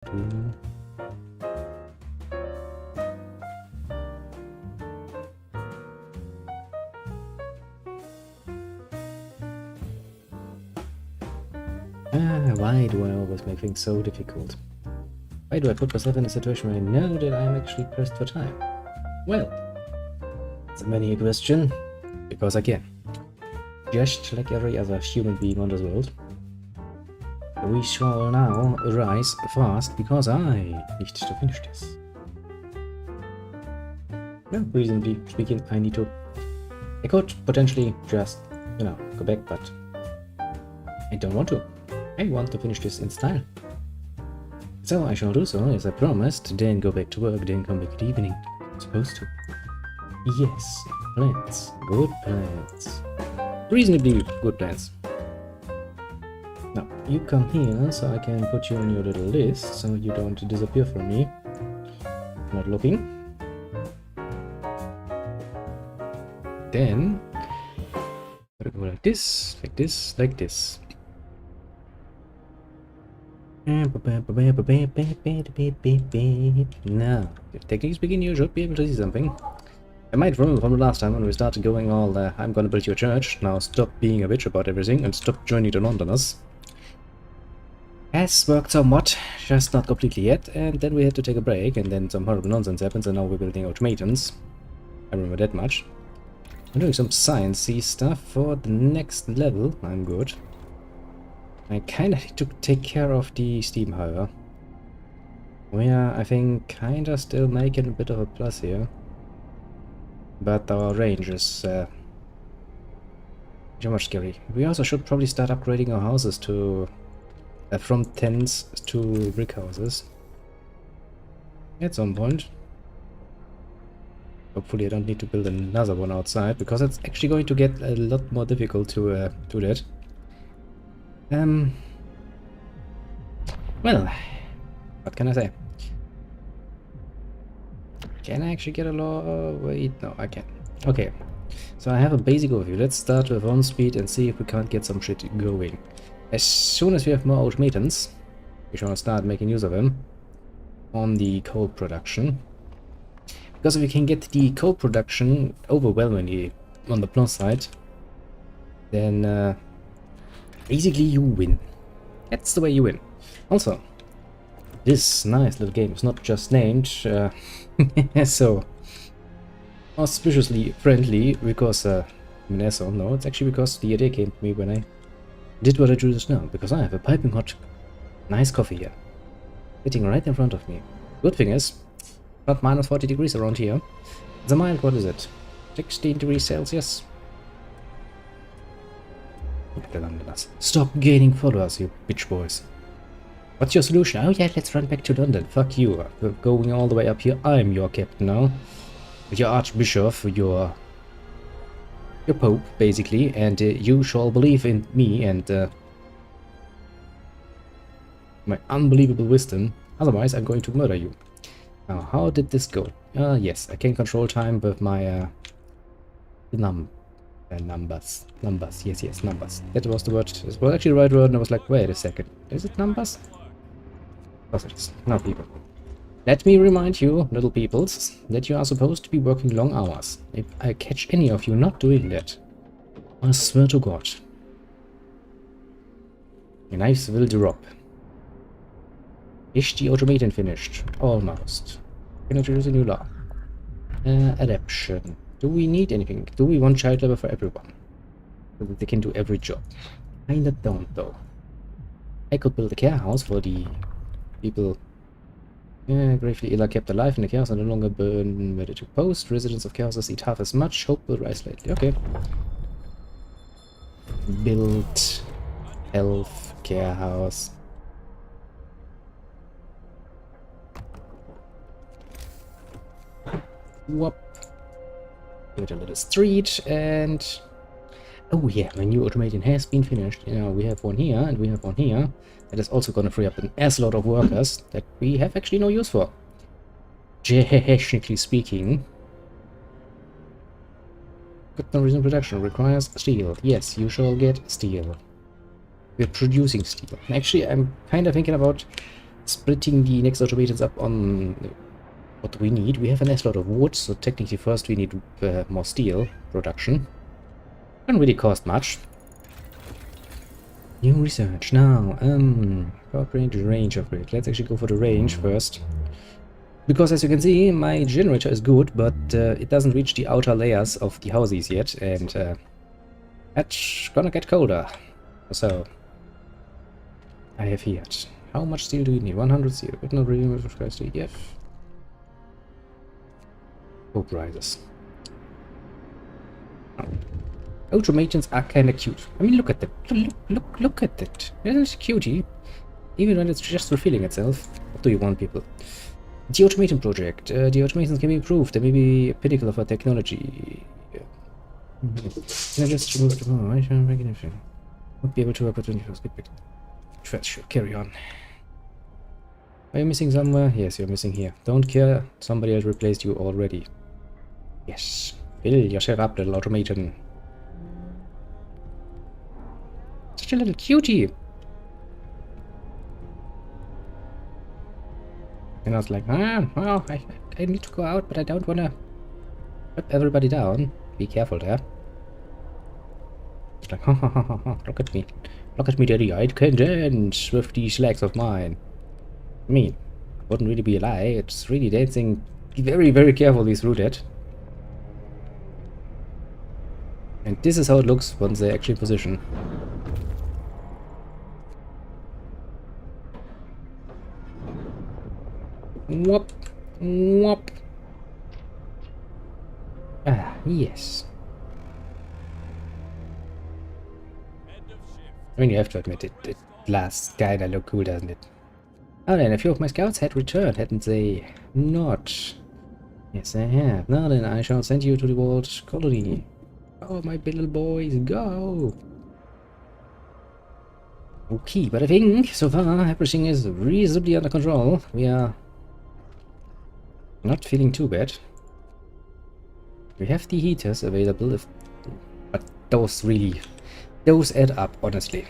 Why do I always make things so difficult? Why do I put myself in a situation where I know that I'm actually pressed for time? Well, it's a many question, because I can. Just like every other human being on this world. We shall now rise fast, because I need to finish this. Well, reasonably speaking, I need to. I could potentially just, go back, but I don't want to. I want to finish this in style. So I shall do so, as I promised, then go back to work, then come back at the evening. I'm supposed to. Yes, plans. Good plans. Reasonably good plans. Now, you come here, so I can put you on your little list, so you don't disappear from me. Not looking. Then, gotta go like this, like this, like this. Now, if techniques begin, you should be able to see something. I might remember from the last time when we started going all, I'm gonna build your church, now stop being a bitch about everything and stop joining the Londoners. Has worked somewhat, just not completely yet, and then we had to take a break, and then some horrible nonsense happens, and now we're building automatons. I remember that much. I'm doing some science-y stuff for the next level. I'm good. I kinda need to take care of the steam, however. We are, I think, kinda still making a bit of a plus here. But our range is so much scary. We also should probably start upgrading our houses to from tents to brick houses at some point. Hopefully I don't need to build another one outside, because it's actually going to get a lot more difficult to do that. Well, what can I say? Can I actually get a law? Wait, no, I can't. Okay, so I have a basic overview. Let's start with on speed and see if we can't get some shit going. As soon as we have more automatons, we shall start making use of them on the coal production. Because if we can get the coal production overwhelmingly on the plus side, then basically you win. That's the way you win. Also, this nice little game is not just named so auspiciously friendly because Minnesota. No, it's actually because the idea came to me when I did what I do just now, because I have a piping hot nice coffee here sitting right in front of me. Good thing is, not minus 40 degrees around here. It's a mild, what is it? 16 degrees Celsius. Stop gaining followers, you bitch boys. What's your solution? Oh yeah, let's run back to London. Fuck you. We're going all the way up here. I'm your captain now. Your archbishop, your pope, basically. And you shall believe in me and my unbelievable wisdom. Otherwise, I'm going to murder you. Now, how did this go? Yes, I can control time with my numbers. Numbers. Yes, numbers. That was the word. It was actually the right word, and I was like, wait a second. Is it numbers? Of course it is. Now, people. Let me remind you, little peoples, that you are supposed to be working long hours. If I catch any of you not doing that, I swear to God, your knives will drop. Is the automaton finished? Almost. Can introduce a new law. Adaption. Do we need anything? Do we want child labor for everyone? So that they can do every job? Kinda don't, though. I could build a care house for the people gravely ill are kept alive in the chaos and no longer burn ready to post. Residents of chaos eat half as much. Hope will rise lately. Okay. Build health care house. Whoop. Give it a little street and oh yeah, my new automaton has been finished. You know, we have one here and we have one here. That is also going to free up an assload of workers that we have actually no use for. Technically speaking. Good no reason production requires steel. Yes, you shall get steel. We're producing steel. And actually, I'm kind of thinking about splitting the next automations up on what we need. We have a nice lot of wood, so technically first we need more steel production. Doesn't really cost much. New research now. Upgrade range upgrade. Let's actually go for the range first. Because as you can see, my generator is good, but it doesn't reach the outer layers of the houses yet, and that's gonna get colder. So I have here. How much steel do you need? 100 steel, but not really much of steel. Yes. Hope rises. Automations are kinda cute. I mean, look at that. Look at that. Isn't it cutie? Even when it's just refilling itself. What do you want, people? The automation project. The automations can be improved. They may be a pinnacle of our technology. Can I just remove the won't be able to work with 21st. First, sure, carry on. Are you missing somewhere? Yes, you're missing here. Don't care. Somebody else replaced you already. Yes. Fill yourself up, little automation. Such a little cutie. And I was like, well, I need to go out, but I don't want to rip everybody down. Be careful there. It's like, look at me. Look at me, daddy. I can dance with these legs of mine. I mean, wouldn't really be a lie. It's really dancing very, very carefully through that. And this is how it looks once they actually position. Whoop, whoop. Ah, yes. I mean, you have to admit it last kinda look cool, doesn't it? Oh, then a few of my scouts had returned, hadn't they? Not. Yes, I have. Now then, I shall send you to the world colony. Oh, my little boys, go! Okay, but I think so far everything is reasonably under control. We are not feeling too bad. We have the heaters available, but those add up, honestly.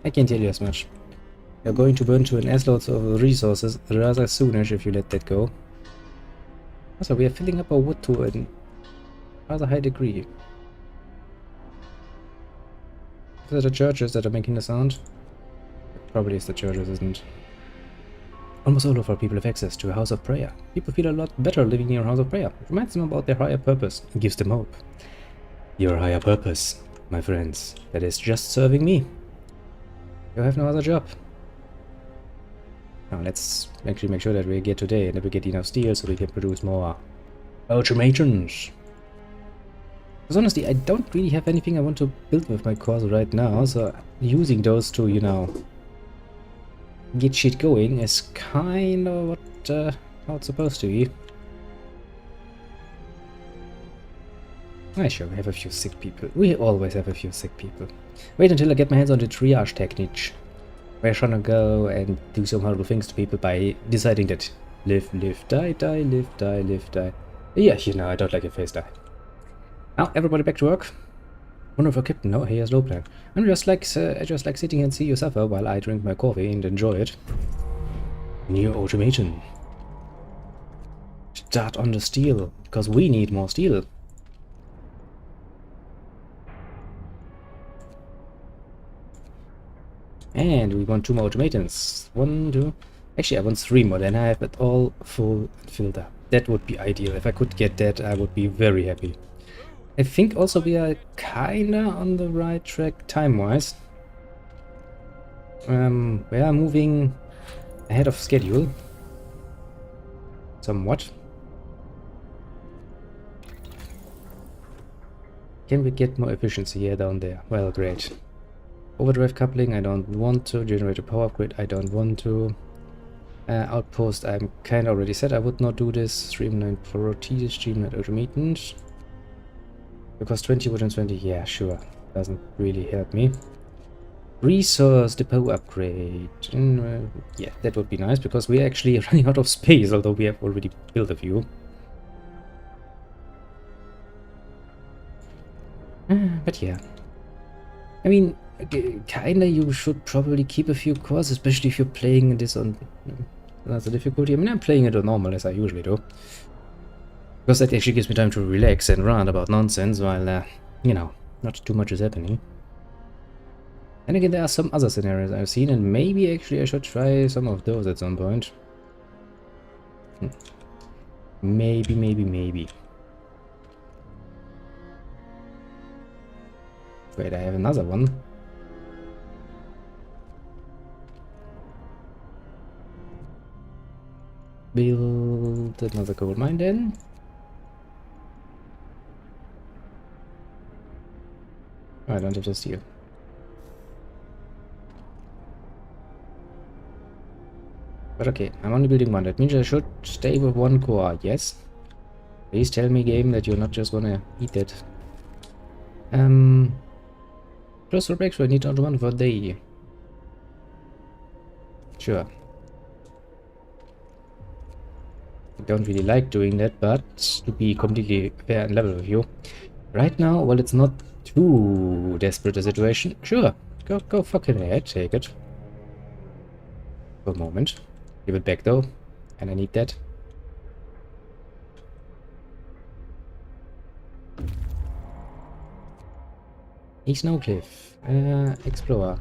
I can tell you as much. You're going to burn to an assload of resources rather soonish if you let that go. Also, we are filling up our wood to a rather high degree. Is it the churches that are making the sound? Probably it's the churches, isn't it? Almost all of our people have access to a house of prayer. People feel a lot better living near a house of prayer. It reminds them about their higher purpose and gives them hope. Your higher purpose, my friends, that is just serving me. You have no other job. Now let's actually make sure that we get today and that we get enough steel so we can produce more automations. Because honestly, I don't really have anything I want to build with my cores right now, so using those to, you know, get shit going is kind of what how it's supposed to be. Sure, we have a few sick people. We always have a few sick people. Wait until I get my hands on the triage technique. We're trying to go and do some horrible things to people by deciding that live, live, die, die, live, die, live, die. Yeah, you know, I don't like your face die. Now, everybody back to work. Wonderful captain. No, he has no plan. I just like sitting and see you suffer while I drink my coffee and enjoy it. New automation. Start on the steel, because we need more steel. And we want 2 more automatons. 1, 2. Actually, I want 3 more. Then I have it all full and filled up. That would be ideal. If I could get that, I would be very happy. I think also we are kinda on the right track time-wise. We are moving ahead of schedule. Somewhat. Can we get more efficiency here down there? Well, great. Overdrive coupling, I don't want to. Generator power upgrade, I don't want to. Outpost, I'm kinda already said I would not do this. Streamline priorities, streamline automatons. Because 20 wood and 20, yeah, sure. Doesn't really help me. Resource depot upgrade. Yeah, that would be nice, because we're actually running out of space, although we have already built a few. But yeah. I mean, Kinda, you should probably keep a few cores, especially if you're playing this on the difficulty. I mean, I'm playing it on normal as I usually do. Because that actually gives me time to relax and rant about nonsense while, you know, not too much is happening. And again, there are some other scenarios I've seen, and maybe actually I should try some of those at some point. Maybe. Wait, I have another one. Build another gold mine then. I don't have to steal. But okay, I'm only building one. That means I should stay with one core, yes? Please tell me, game, that you're not just gonna eat it. Close for breakthrough, I need only one for a day. Sure. I don't really like doing that, but to be completely fair and level with you, right now, well, it's not too desperate a situation. Sure, go fucking ahead, take it. For a moment. Give it back though, and I need that. East Snowcliff. Explorer.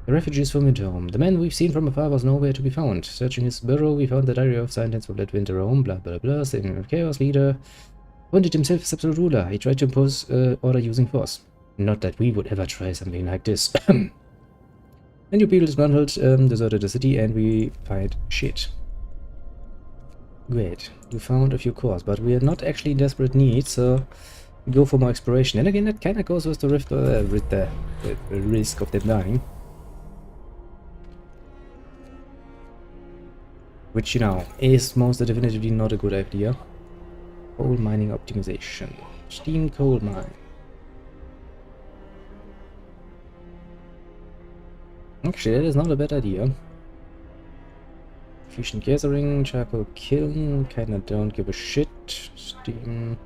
The refugees from Winterhome. The man we've seen from afar was nowhere to be found. Searching his burrow, we found the diary of scientists from that Winterhome, blah blah blah, statement of chaos leader. Appointed himself as absolute ruler. He tried to impose order using force. Not that we would ever try something like this. And your people disgruntled, deserted the city, and we find shit. Great. You found a few cores, but we are not actually in desperate need, so we go for more exploration. And again, that kind of goes with the rift, with the risk of them dying. Which, you know, is most definitively not a good idea. Coal mining optimization. Steam coal mine. Actually, that is not a bad idea. Efficient gathering, charcoal kiln, kinda don't give a shit. Steam.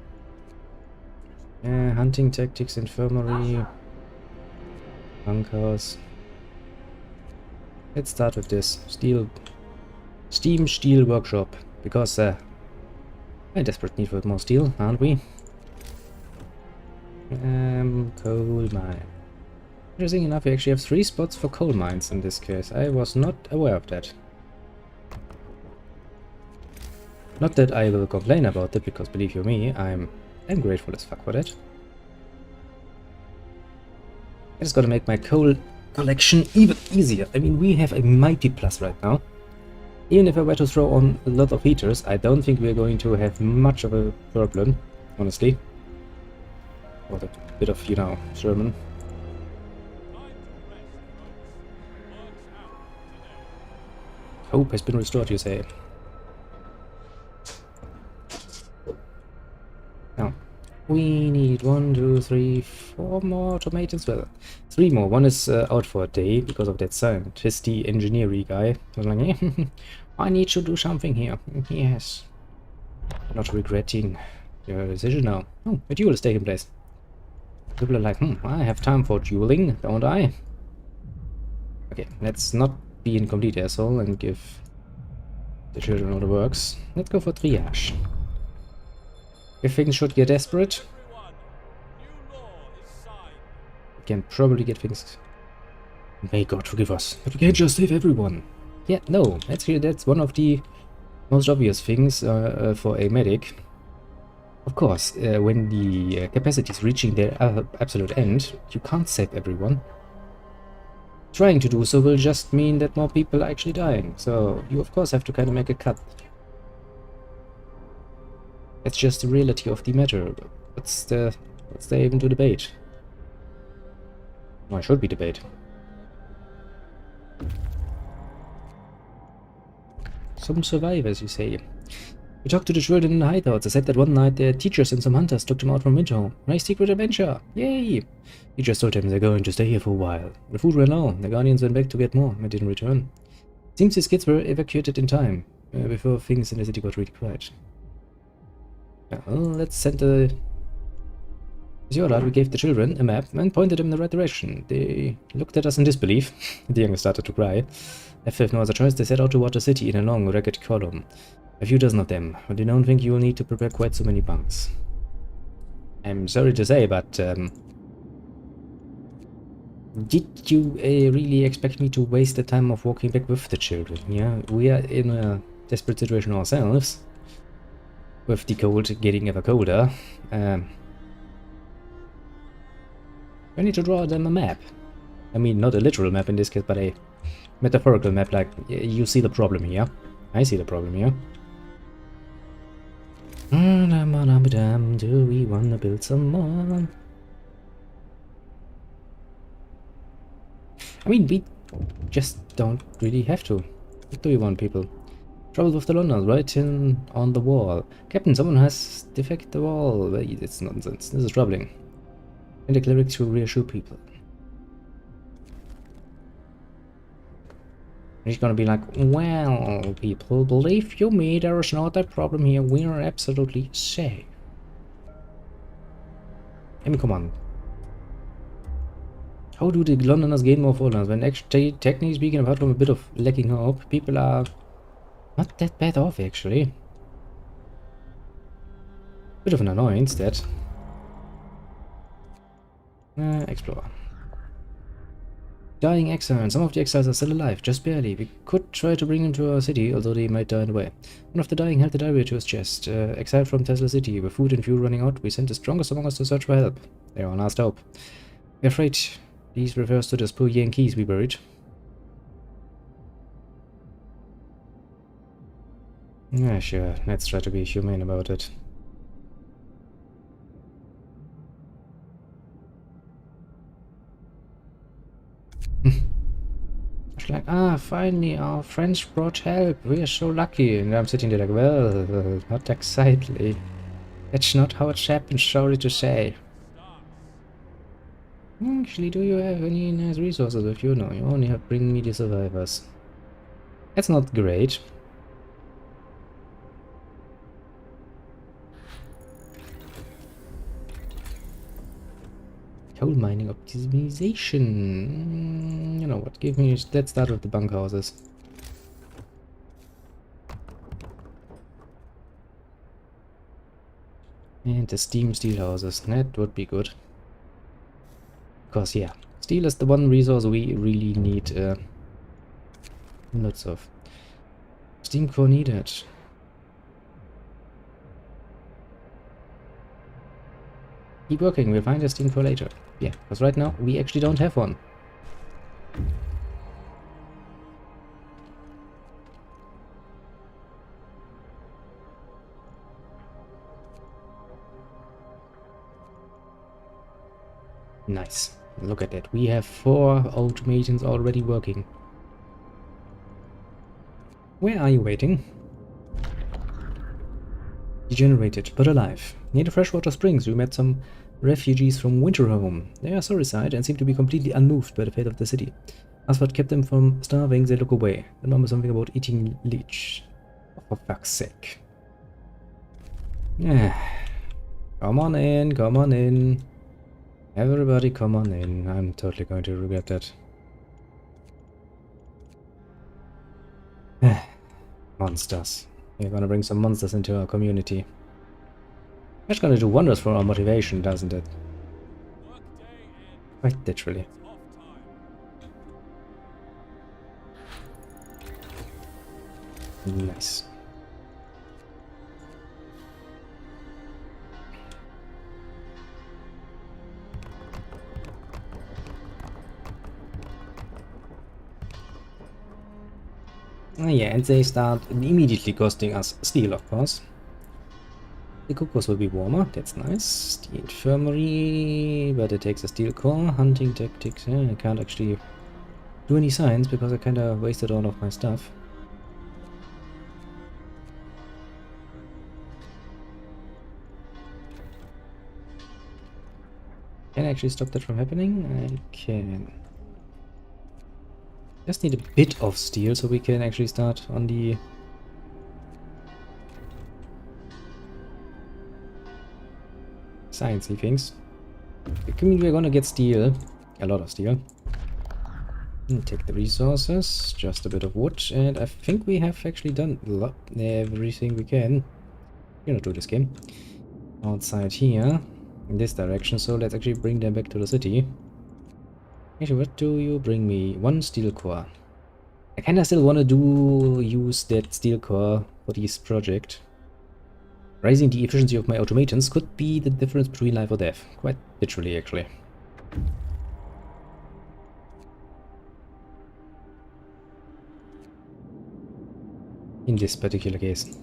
Hunting tactics, infirmary. Bunkers. Let's start with this. Steam steel workshop. Because, we're in desperate need for more steel, aren't we? Coal mine. Interesting enough, we actually have 3 spots for coal mines in this case. I was not aware of that. Not that I will complain about it, because believe you me, I'm grateful as fuck for that. I just gotta make my coal collection even easier. I mean, we have a mighty plus right now. Even if I were to throw on a lot of heaters, I don't think we're going to have much of a problem, honestly. What a bit of, you know, sermon. Hope has been restored, you say. Now, we need 1, 2, 3, 4 more tomatoes. Well, 3 more. One is out for a day because of that scientisty engineering guy. I was like, I need to do something here. Yes. Not regretting your decision now. Oh, a duel is taking place. People are like, I have time for dueling, don't I? Okay, let's not be in complete asshole and give the children all the works. Let's go for triage. If things should get desperate, we can probably get things. May God forgive us, but we can't just save everyone. Yeah, no, actually that's one of the most obvious things for a medic. Of course, when the capacity is reaching their absolute end, you can't save everyone. Trying to do so will just mean that more people are actually dying, so you of course have to kind of make a cut. It's just the reality of the matter. What's there even to debate? No, I should be debate. Some survivors, you say. We talked to the children in the hideouts. They said that one night their teachers and some hunters took them out from Winterhome. Nice secret adventure! Yay! Teachers told them they're going to stay here for a while. The food ran low. The guardians went back to get more and didn't return. Seems these kids were evacuated in time, before things in the city got really quiet. Well, let's send the As you we gave the children a map and pointed them in the right direction. They looked at us in disbelief. The youngest started to cry. If they have no other choice, they set out toward the city in a long, ragged column. A few dozen of them, but you don't think you will need to prepare quite so many bunks. I'm sorry to say, but did you really expect me to waste the time of walking back with the children? Yeah, we are in a desperate situation ourselves, with the cold getting ever colder. I need to draw them a map. I mean, not a literal map in this case, but a metaphorical map, like, you see the problem here. I see the problem here. Do we wanna build some more? I mean, we just don't really have to. What do we want, people? Trouble with the Londoners, writing on the wall. Captain, someone has defected the wall. Wait, it's nonsense. This is troubling. And the cleric to reassure people. He's gonna be like, well, people, believe you me, there is not a problem here. We are absolutely safe. I mean, come on. How do the Londoners gain more followers? When actually, technically speaking, apart from a bit of lacking hope, people are not that bad off, actually. Bit of an annoyance, that. Explore. Dying exile. Some of the exiles are still alive, just barely. We could try to bring them to our city, although they might die in the way. One of the dying held the diary to his chest. Exiled from Tesla City, with food and fuel running out, we sent the strongest among us to search for help. They are our last hope. We're afraid these refers to those poor Yankees we buried. Yeah, sure. Let's try to be humane about it. It's like, finally, our friends brought help. We are so lucky. And I'm sitting there like, well, not exactly. That's not how it happened, sorry to say. Actually, do you have any nice resources with you? No, you only have bring me the survivors. That's not great. Coal mining optimization. You know what? Give me. Let's start with the bunkhouses. And the steam steel houses. That would be good. Because yeah, steel is the one resource we really need. Lots of. Steam core needed. Keep working. We'll find a steam core later. Yeah, because right now we actually don't have one. Nice. Look at that. We have 4 automations already working. Where are you waiting? Degenerated, but alive. Near the freshwater springs, we met some refugees from Winterhome. They are sorry-eyed and seem to be completely unmoved by the fate of the city. As what kept them from starving, they look away. The mum is something about eating leech. Oh, for fuck's sake. Yeah. Come on in, come on in. Everybody come on in. I'm totally going to regret that. Monsters. We're gonna bring some monsters into our community. That's gonna do wonders for our motivation, doesn't it? Quite literally. Nice. Yeah, and they start immediately costing us steel, of course. The cookhouse will be warmer, that's nice. The infirmary, but it takes a steel core. Hunting tactics, yeah, I can't actually do any science because I kinda wasted all of my stuff. Can I actually stop that from happening? I can. Just need a bit of steel so we can actually start on the sciencey things. I mean, we're gonna get steel. A lot of steel. Take the resources, just a bit of wood, and I think we have actually done everything we can. You know, do this game. Outside here, in this direction, so let's actually bring them back to the city. Actually, what do you bring me? One steel core. I kinda still wanna use that steel core for this project. Raising the efficiency of my automatons could be the difference between life or death. Quite literally, actually. In this particular case.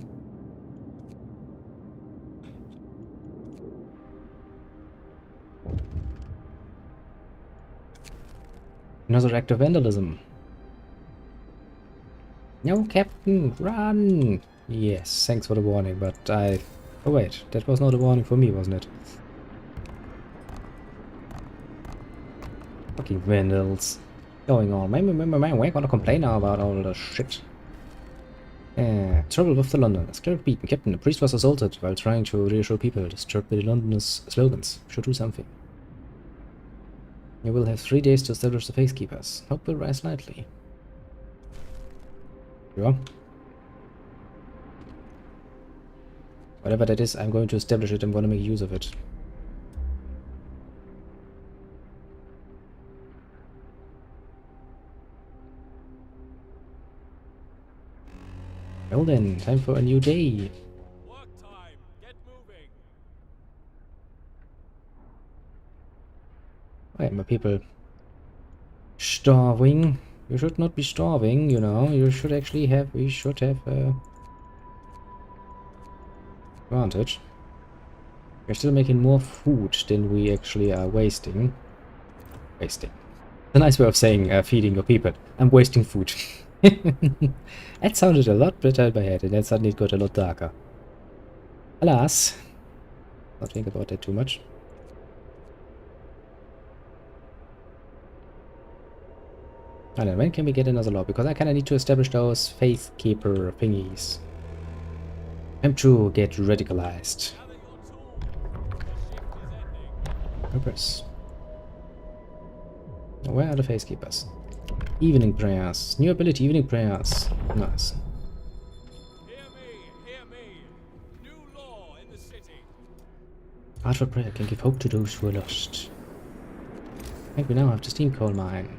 Another act of vandalism. No, Captain, run! Yes, thanks for the warning, but I... Oh wait, that was not a warning for me, wasn't it? Fucking vandals. Going on. Man, we're gonna complain now about all the shit. Trouble with the Londoners. Cleric beaten. Captain, a priest was assaulted while trying to reassure people. Disturbed by the Londoners' slogans. Should do something. You will have 3 days to establish the Faith Keepers. Hope will rise slightly. Sure. Whatever that is, I'm going to establish it. I'm going to make use of it. Well then, time for a new day. Work time. Get moving. Why are my people starving? You should not be starving, you know. You should actually have... We should have advantage. We're still making more food than we actually are wasting. Wasting. A nice way of saying feeding your people. I'm wasting food. That sounded a lot better in my head, and then suddenly it got a lot darker. Alas. Not think about that too much. And then when can we get another law? Because I kinda need to establish those faith keeper thingies. Time to get radicalized. Purpose. Where are the face keepers? Evening prayers. New ability, evening prayers. Nice. Hear me. New law in the city. Heartfelt prayer can give hope to those who are lost. I think we now have the steam coal mine.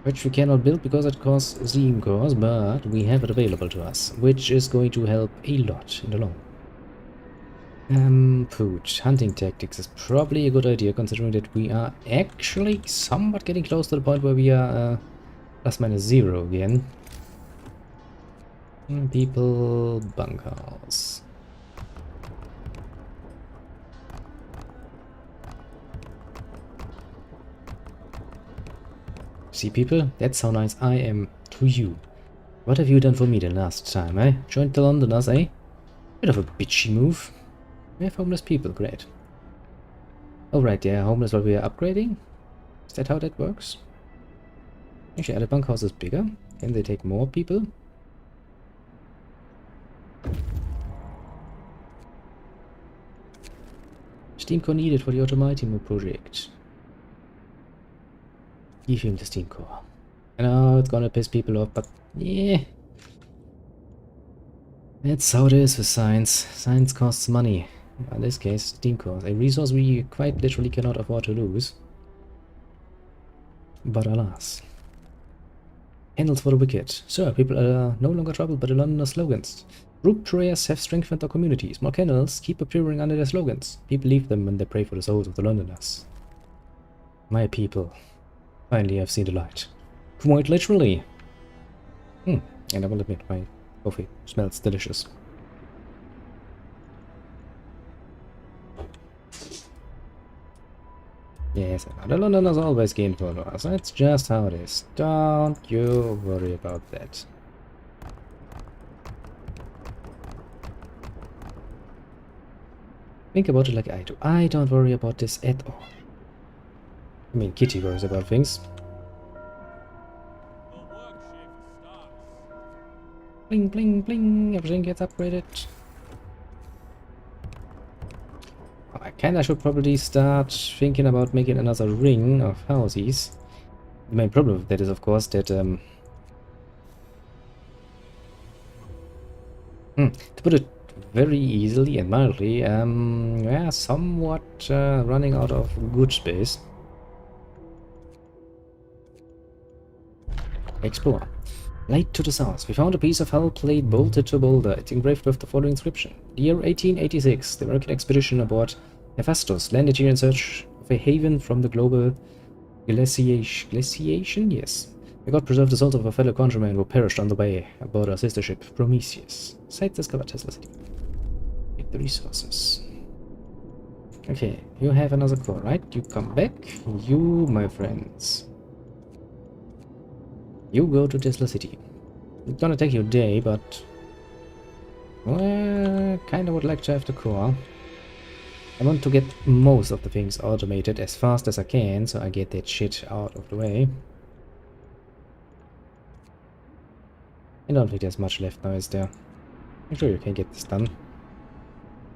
Which we cannot build because it costs steam cores, but we have it available to us. Which is going to help a lot in the long. Food. Hunting tactics is probably a good idea, considering that we are actually somewhat getting close to the point where we are plus minus 0 again. People, bunkhouse. See, people, that's how nice I am to you. What have you done for me the last time, eh? Joined the Londoners, eh? Bit of a bitchy move. We have homeless people, great. Oh right, they are homeless while we are upgrading? Is that how that works? Actually, are the bunkhouses bigger? Can they take more people? Steam core needed for the automating project. Give him the steam core. I know it's gonna piss people off, but yeah. That's how it is with science. Science costs money. In this case, steam cores. A resource we quite literally cannot afford to lose. But alas. Candles for the wicked. Sir, people are no longer troubled by the Londoner slogans. Group prayers have strengthened our communities. More candles keep appearing under their slogans. People leave them when they pray for the souls of the Londoners. My people finally have seen the light. Quite literally. And I will admit, my coffee smells delicious. Yes, the Londoners always gain followers. That's just how it is. Don't you worry about that. Think about it like I do. I don't worry about this at all. I mean, Kitty worries about things. The work shift starts. Bling, bling, bling. Everything gets upgraded. Oh my kinda should probably start thinking about making another ring of houses. The main problem with that is, of course, that to put it very easily and mildly, yeah, somewhat running out of good space. Explore. Light to the south. We found a piece of hull plate bolted to a boulder. It's engraved with the following inscription. The year 1886, the American expedition aboard Hephaestus landed here in search of a haven from the global glaciation? Yes. May God preserve the souls of our fellow countrymen who perished on the way aboard our sister ship, Prometheus. Site discovered Tesla City. Get the resources. Okay, you have another core, right? You come back. You, my friends. You go to Tesla City. It's gonna take you a day, but... well, kinda would like to have the core. I want to get most of the things automated as fast as I can, so I get that shit out of the way. I don't think there's much left now, is there? I'm sure you can get this done.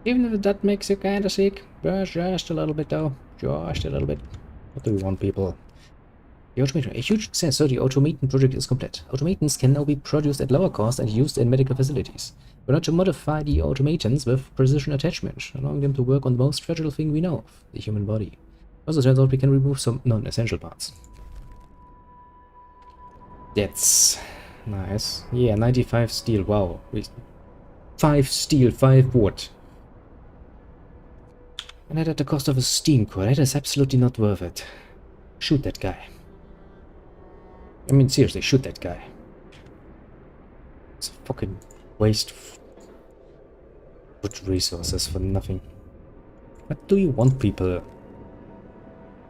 Even if that makes you kinda sick. Just a little bit though. Just a little bit. What do we want, people? The automation. A huge success, so the automaton project is complete. Automatons can now be produced at lower cost and used in medical facilities. We're not to modify the automatons with precision attachment, allowing them to work on the most fragile thing we know of, the human body. Also turns out we can remove some non-essential parts. That's nice. Yeah, 95 steel, wow. 5 steel, 5 wood. And that at the cost of a steam core, that is absolutely not worth it. Shoot that guy. I mean, seriously, shoot that guy. It's a fucking waste of good resources for nothing. What do you want, people?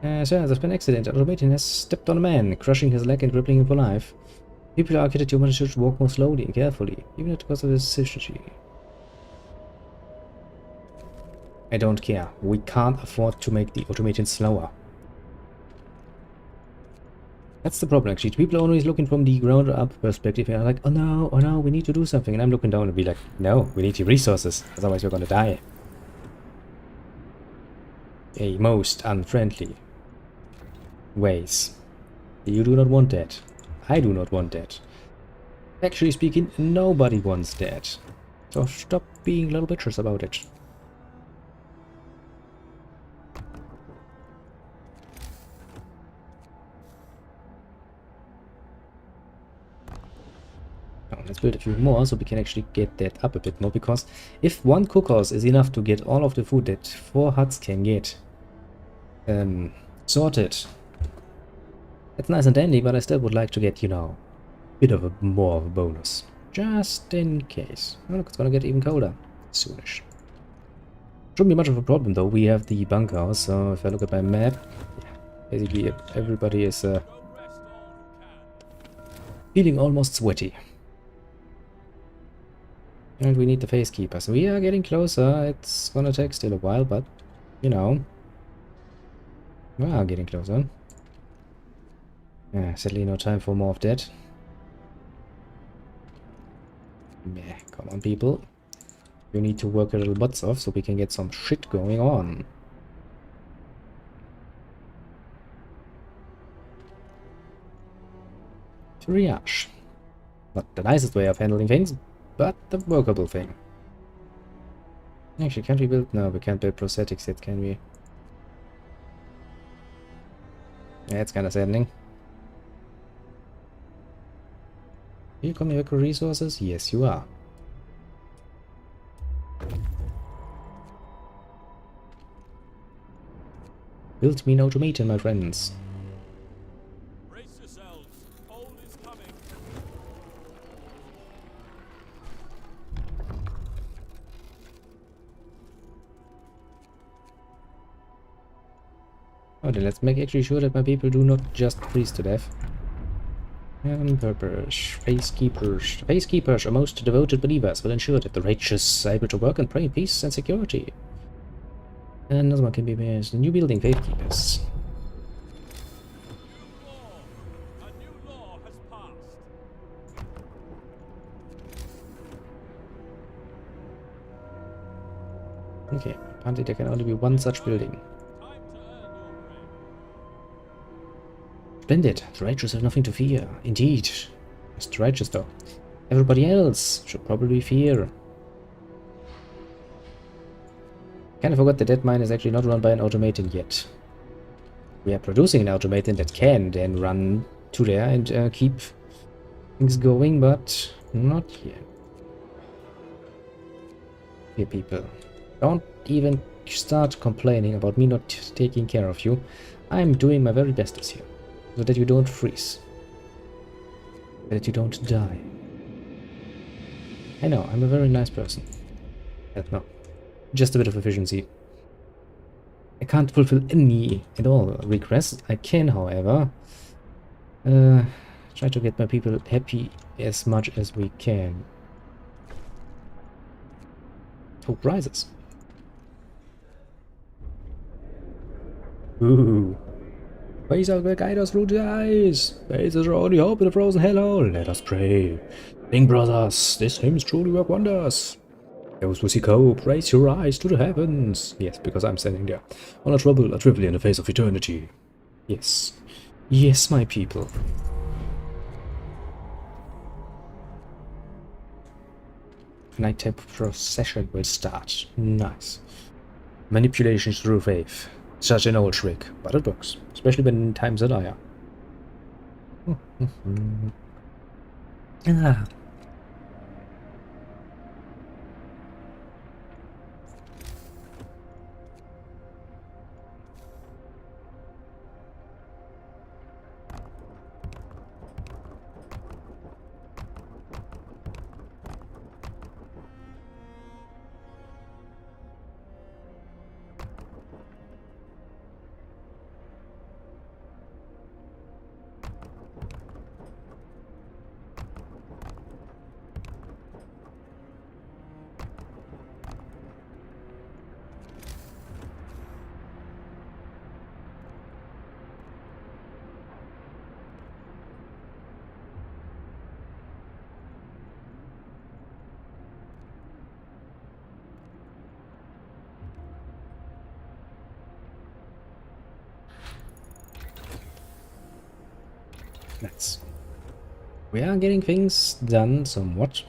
Sir, there's been an accident. An automaton has stepped on a man, crushing his leg and crippling him for life. People are architect humans should walk more slowly and carefully, even at the cost of his efficiency. I don't care. We can't afford to make the automaton slower. That's the problem, actually. People are always looking from the ground-up perspective and are like, oh no, we need to do something. And I'm looking down and be like, no, we need the resources, otherwise we're gonna die. A most unfriendly ways. You do not want that. I do not want that. Actually speaking, nobody wants that. So stop being little bitches about it. Now, let's build a few more so we can actually get that up a bit more, because if one cookhouse is enough to get all of the food that 4 huts can get sorted, that's nice and dandy, but I still would like to get, you know, a bit of a more of a bonus. Just in case. Oh, look, it's gonna get even colder soonish. Shouldn't be much of a problem though. We have the bunkhouse, so if I look at my map, yeah, basically everybody is feeling almost sweaty. And we need the face keepers. We are getting closer. It's gonna take still a while, but you know, we are getting closer. Yeah, sadly no time for more of that. Yeah, come on, people. You need to work your little butts off so we can get some shit going on. Triage. Not the nicest way of handling things, but the workable thing. Actually, can't we build... No, we can't build prosthetics yet, can we? Yeah, it's kind of saddening. Are you coming back with resources? Yes, you are. Build me an automaton, my friends. Brace yourselves. Cold is coming. Oh, then let's make actually sure that my people do not just freeze to death. Purpose. Face keepers. Face keepers are most devoted believers will ensure that the righteous are able to work and pray in peace and security. And another one can be made. The new building, faith keepers. A new law has passed. Okay, apparently there can only be one such building. Time to earn your bread. Splendid. The righteous have nothing to fear. Indeed. Just the righteous though. Everybody else should probably fear. Kinda forgot that that mine is actually not run by an automaton yet. We are producing an automaton that can then run to there and keep things going, but not yet. Here, people. Don't even start complaining about me not taking care of you. I'm doing my very best this year, so that you don't freeze. So that you don't die. I know, I'm a very nice person. No, just a bit of efficiency. I can't fulfill any at all requests. I can, however, try to get my people happy as much as we can. Hope rises. Ooh. Faces will guide us through the ice. Faces are only hope in the frozen hellhole. Let us pray. Sing, brothers, this hymns truly work wonders. Those who seek hope, raise your eyes to the heavens. Yes, because I'm standing there. On a triply in the face of eternity. Yes. Yes, my people. Nighttime procession will start. Nice. Manipulation through faith. Such an old trick, but it works. Especially when times are dire. Ah. Let's. We are getting things done somewhat.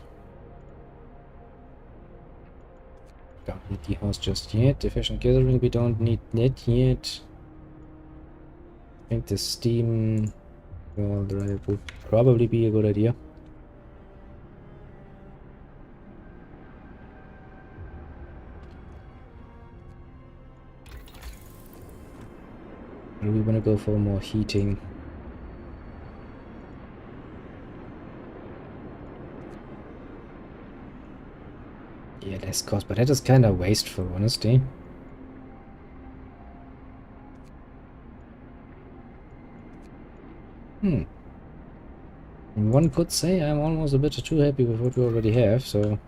Don't need the house just yet. Efficient gathering, we don't need that yet. I think the steam well drive would probably be a good idea. Or we want to go for more heating. Yeah, less cost, but that is kind of wasteful, honestly. One could say I'm almost a bit too happy with what we already have, so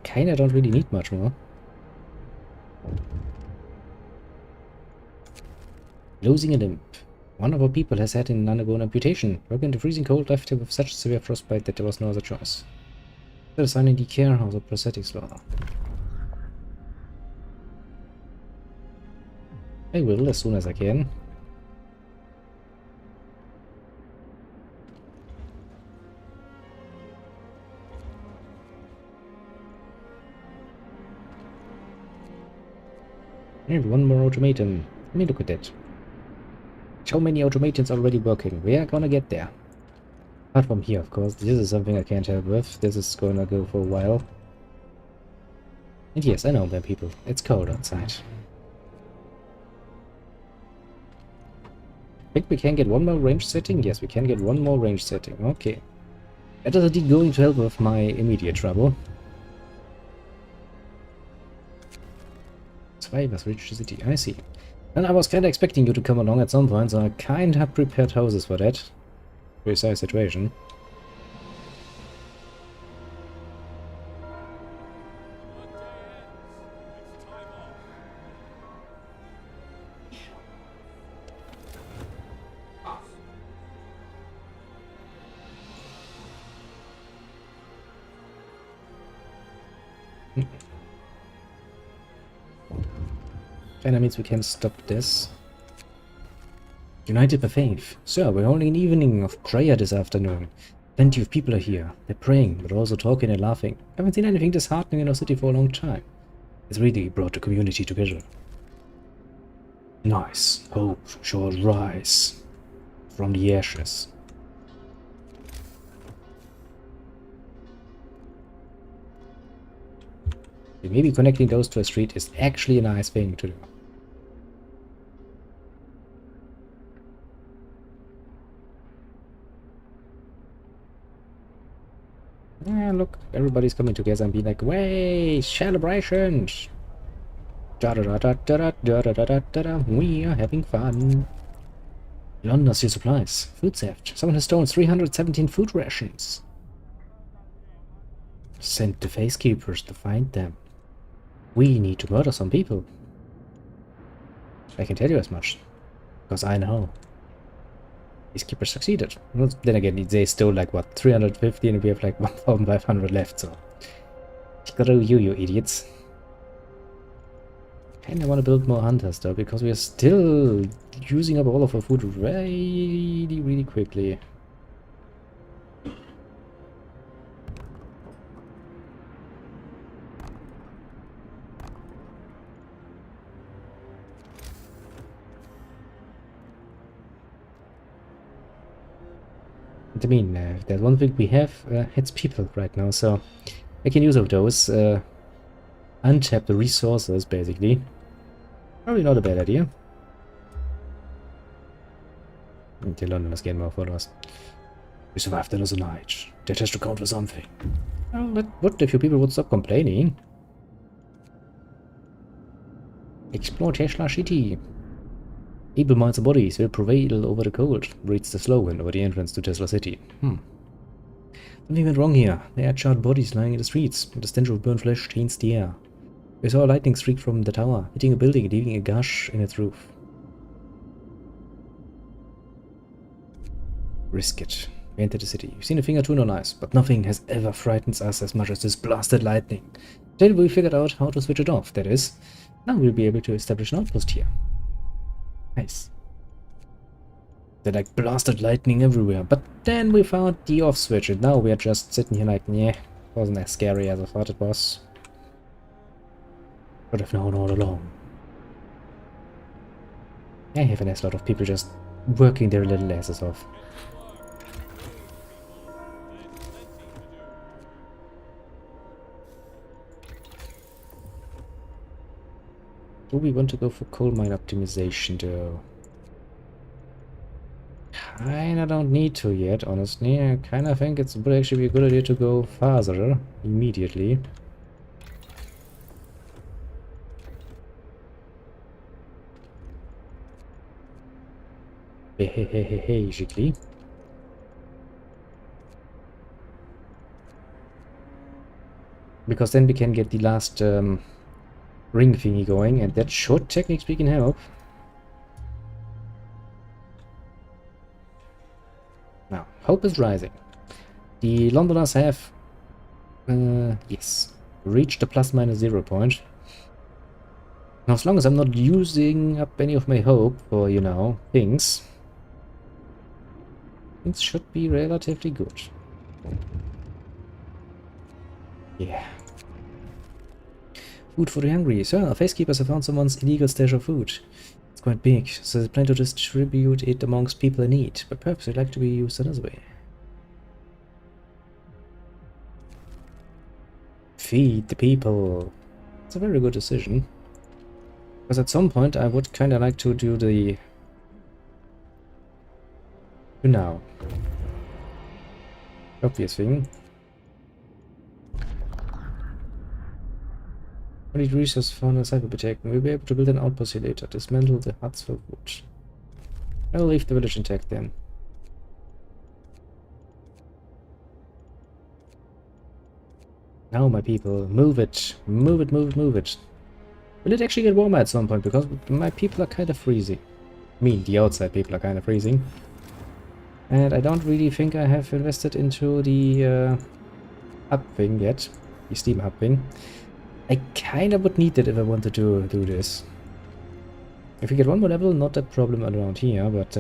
kinda don't really need much more. Losing a limb. One of our people has had an undergone amputation. Broken the freezing cold left him with such severe frostbite that there was no other choice. They're assigning the care house of prosthetics law. I will as soon as I can. And one more automaton. Let me look at that. So many automatons already working. We are gonna get there. Apart from here, of course. This is something I can't help with. This is gonna go for a while. And yes, I know, man, people. It's cold outside. I think we can get one more range setting? Yes, we can get one more range setting. Okay. That is indeed going to help with my immediate trouble. Survivors reach the city. I see. And I was kinda expecting you to come along at some point, so I kinda prepared houses for that precise situation. One day ends. It's time off. Kinda means we can stop this. United by faith. Sir, we're holding an evening of prayer this afternoon. Plenty of people are here. They're praying, but also talking and laughing. Haven't seen anything this heartening in our city for a long time. It's really brought the community together. Nice. Hope shall rise from the ashes. Maybe connecting those to a street is actually a nice thing to do. Yeah, look, everybody's coming together and being like, "Way, celebrations! Da da da da da da da da da da da. We are having fun." London has your supplies. Food theft. Someone has stolen 317 food rations. Send the facekeepers to find them. We need to murder some people. I can tell you as much, because I know. These keepers succeeded. Well, then again, they stole like what, 350 and we have like 1,500 left, so screw you, you idiots. Kinda want to build more hunters though, because we are still using up all of our food really quickly. I mean, there's one thing we have, it's people right now, so I can use of those untapped resources, basically. Probably not a bad idea. The Londoners gain more followers. We survived another night. That has to count for something. Well, what if you people would stop complaining? Explore Tesla City. Able minds and bodies will prevail over the cold, reads the slogan over the entrance to Tesla City. Something went wrong here. There are charred bodies lying in the streets. The stench of burnt flesh taints the air. We saw a lightning streak from the tower, hitting a building and leaving a gash in its roof. Risk it. We entered the city. We've seen a thing or two on ice, but nothing has ever frightened us as much as this blasted lightning. Then we figured out how to switch it off, that is. Now we'll be able to establish an outpost here. Nice. They're like blasted lightning everywhere, but then we found the off switch and now we're just sitting here like, yeah, wasn't as scary as I thought it was. Should have known all along. I have a nice lot of people just working their little asses off. Do we want to go for coal mine optimization though? Kinda don't need to yet, honestly. I kinda think it would actually be a good idea to go farther immediately. Basically. Because then we can get the last ring thingy going, and that should, technically speaking, help. Now, hope is rising. The Londoners have, yes, reached the ±0 point. Now, as long as I'm not using up any of my hope for, you know, things should be relatively good. Yeah. Food for the hungry. Sir, facekeepers have found someone's illegal stash of food. It's quite big, so they plan to distribute it amongst people in need, but perhaps it'd like to be used another way. Feed the people. It's a very good decision. Because at some point I would kinda like to do the... now. Obvious thing. We need resources for a cyber attack. We'll be able to build an outpost here later. Dismantle the huts for wood. I'll leave the village intact then. Now, my people, move it. Move it, move it, move it. Will it actually get warmer at some point? Because my people are kind of freezing. I mean, the outside people are kind of freezing. And I don't really think I have invested into the hub thing yet. The steam hub thing. I kind of would need it if I wanted to do this. If we get one more level, not a problem around here, but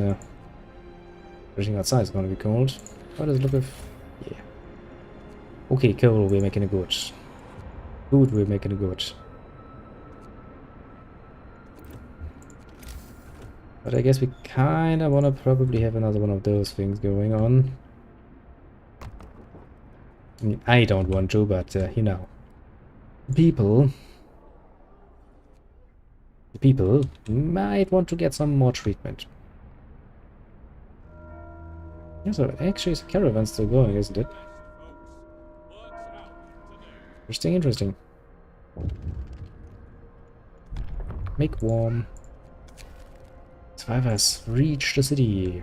everything outside is gonna be cold. How does it look if... yeah. Okay, coal, we're making it good. Food, we're making it good. But I guess we kinda wanna probably have another one of those things going on. I mean, I don't want to, but you know. People... the people might want to get some more treatment. Yeah, so actually it's a caravan still going, isn't it? Interesting, interesting. Make warm. Survivors, reach the city.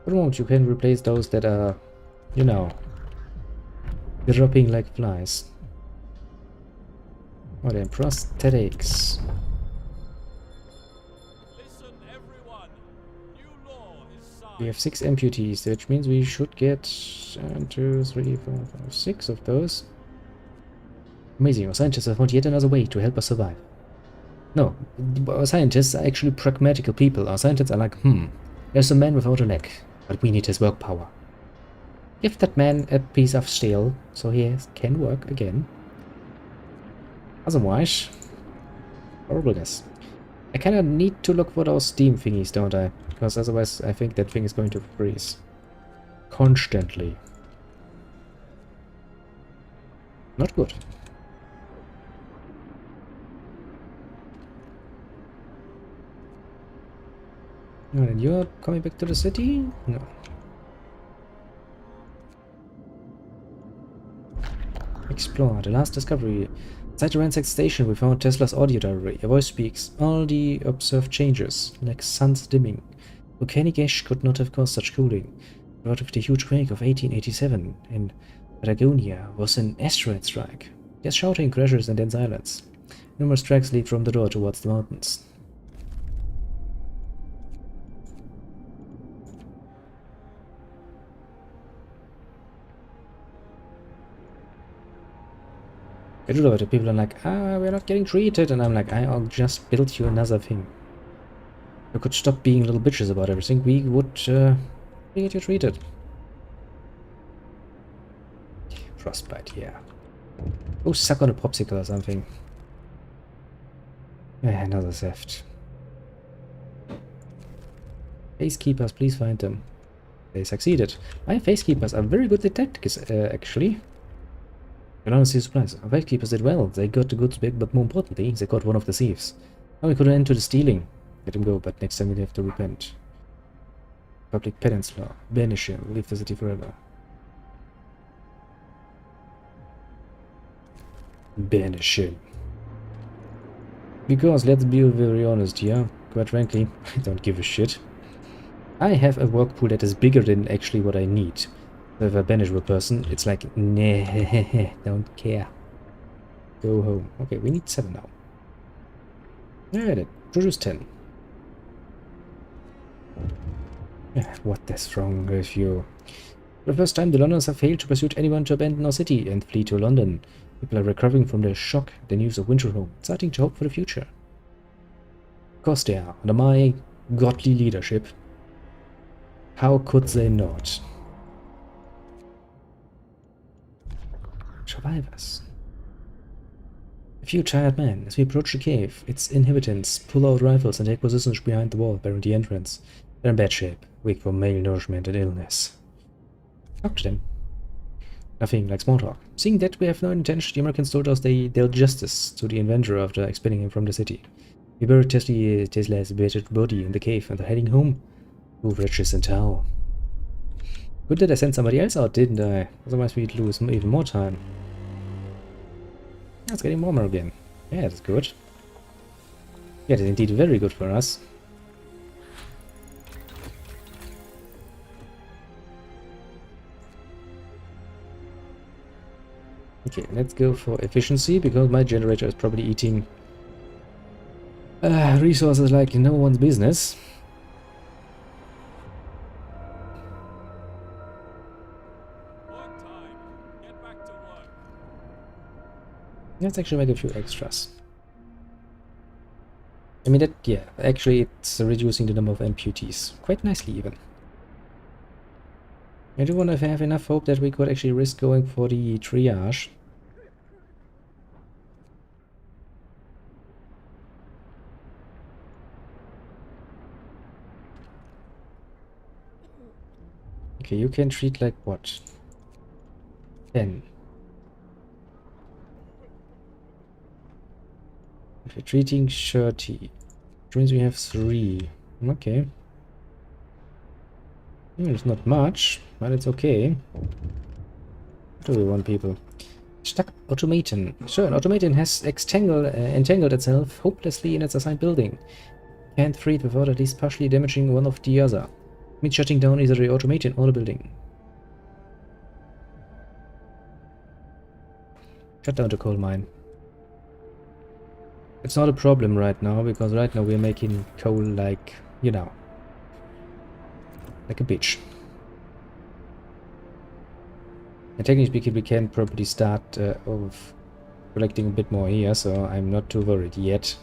For the moment you can replace those that are, you know, dropping like flies. Oh, then prosthetics. Listen, everyone. New law is signed. We have 6 amputees, which means we should get 1, 2, 3, 4, 5, 6 of those. Amazing, our scientists have found yet another way to help us survive. No, our scientists are actually pragmatical people. Our scientists are like, there's a man without a leg, but we need his work power. Give that man a piece of steel, so he can work again. Otherwise, horribleness. I kinda need to look for those steam thingies, don't I? Because otherwise I think that thing is going to freeze. Constantly. Not good. No, and you're coming back to the city? No. Explore. The last discovery. Inside the ransacked station we found Tesla's audio diary. A voice speaks. All the observed changes, like sun's dimming. Volcanic ash could not have caused such cooling. Part of the huge quake of 1887 in Patagonia was an asteroid strike. There's shouting, crashes, and then silence. Numerous tracks lead from the door towards the mountains. I do know that people are like, we're not getting treated, and I'm like, I'll just build you another thing. If we could stop being little bitches about everything, we would get you treated. Frostbite, yeah. Go suck on a popsicle or something. Another theft. Facekeepers, please find them. They succeeded. My facekeepers are very good detectives, actually. And honestly, supplies. Our facekeepers did well. They got the goods back, but more importantly, they got one of the thieves. Now we could end to the stealing. Let him go, but next time we have to repent. Public penance law. Banish him. Leave the city forever. Banish him. Because, let's be very honest here, quite frankly, I don't give a shit. I have a work pool that is bigger than actually what I need. If I banish a person, it's like, nah, don't care. Go home. Okay, we need 7 now. Yeah, that produce 10. What is wrong with you? For the first time, the Londoners have failed to persuade anyone to abandon our city and flee to London. People are recovering from the shock, the news of winter home, starting to hope for the future. Of course they are, under my godly leadership. How could they not? Survivors. A few tired men. As we approach the cave, its inhabitants pull out rifles and take positions behind the wall, bearing the entrance. They're in bad shape, weak from malnourishment and illness. Talk to them. Nothing like small talk. Seeing that we have no intention, the Americans told us they dealt justice to the inventor after expelling him from the city. We buried Tesla's battered body in the cave and are heading home. Who riches and how? Good that I sent somebody else out, didn't I? Otherwise we'd lose even more time. It's getting warmer again. Yeah, that's good. Yeah, that's indeed very good for us. Okay, let's go for efficiency, because my generator is probably eating resources like no one's business. Work time. Get back to work. Let's actually make a few extras. I mean, that, yeah, actually it's reducing the number of amputees. Quite nicely, even. I do want to have enough hope that we could actually risk going for the triage. Okay, you can treat like what? 10. If you're treating 30, which means we have 3. Okay. It's not much, but it's okay. Do we want people? Stuck automaton. Sure, an automaton has entangled itself hopelessly in its assigned building. Can't free it without at least partially damaging one of the other. Means shutting down either the automaton or the building. Shut down the coal mine. It's not a problem right now, because right now we're making coal like, you know, like a bitch. And technically speaking, we can probably start of collecting a bit more here, so I'm not too worried yet.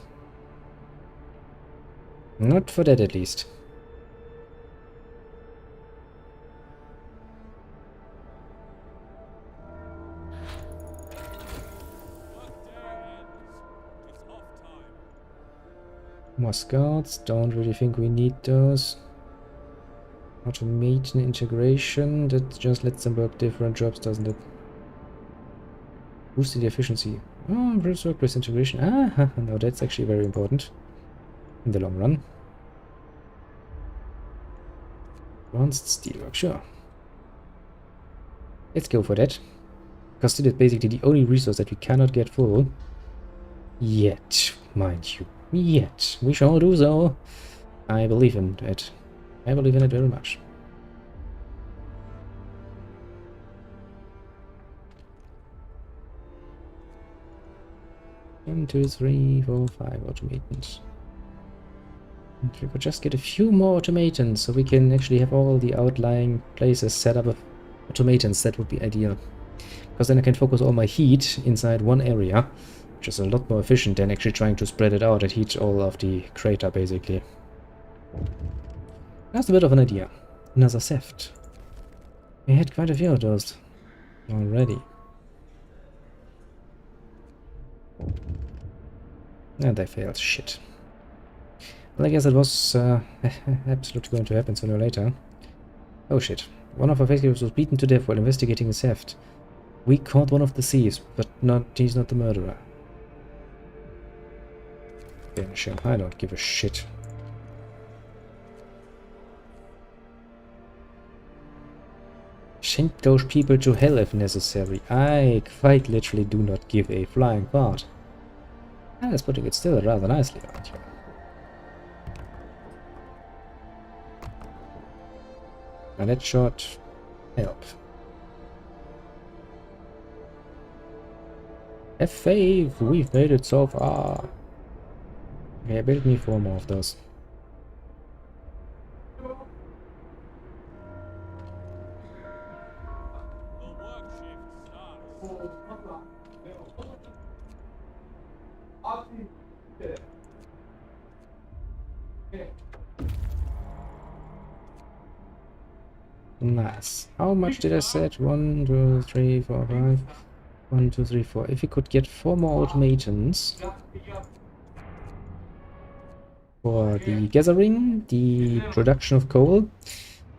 Not for that, at least. More scouts, don't really think we need those. Automation integration, that just lets them work different jobs, doesn't it? Boosted efficiency. Oh, improves workplace integration. Ah, no, that's actually very important in the long run. Advanced steelwork, sure. Let's go for that. Because it is basically the only resource that we cannot get full. Yet, mind you. Yet. We shall do so. I believe in it. I believe in it very much. One, two, three, four, 5 automatons. And we could just get a few more automatons so we can actually have all the outlying places set up with automatons. That would be ideal. Because then I can focus all my heat inside one area, which is a lot more efficient than actually trying to spread it out and heat all of the crater, basically. That's a bit of an idea. Another theft. We had quite a few of those already. And they failed. Shit. Well, I guess it was absolutely going to happen sooner or later. Oh shit. One of our faithfuls was beaten to death while investigating a theft. We caught one of the thieves, but he's not the murderer. Finish him. I don't give a shit. Send those people to hell if necessary. I quite literally do not give a flying fart. Ah, that's putting it still rather nicely, aren't you? Now that shot help. Have faith, we've made it so far. Okay, build me 4 more of those. Nice. How much did I set? 1, 2, 3, 4, 5. 1, 2, 3, 4. If we could get 4 more automatons for the gathering, the production of coal,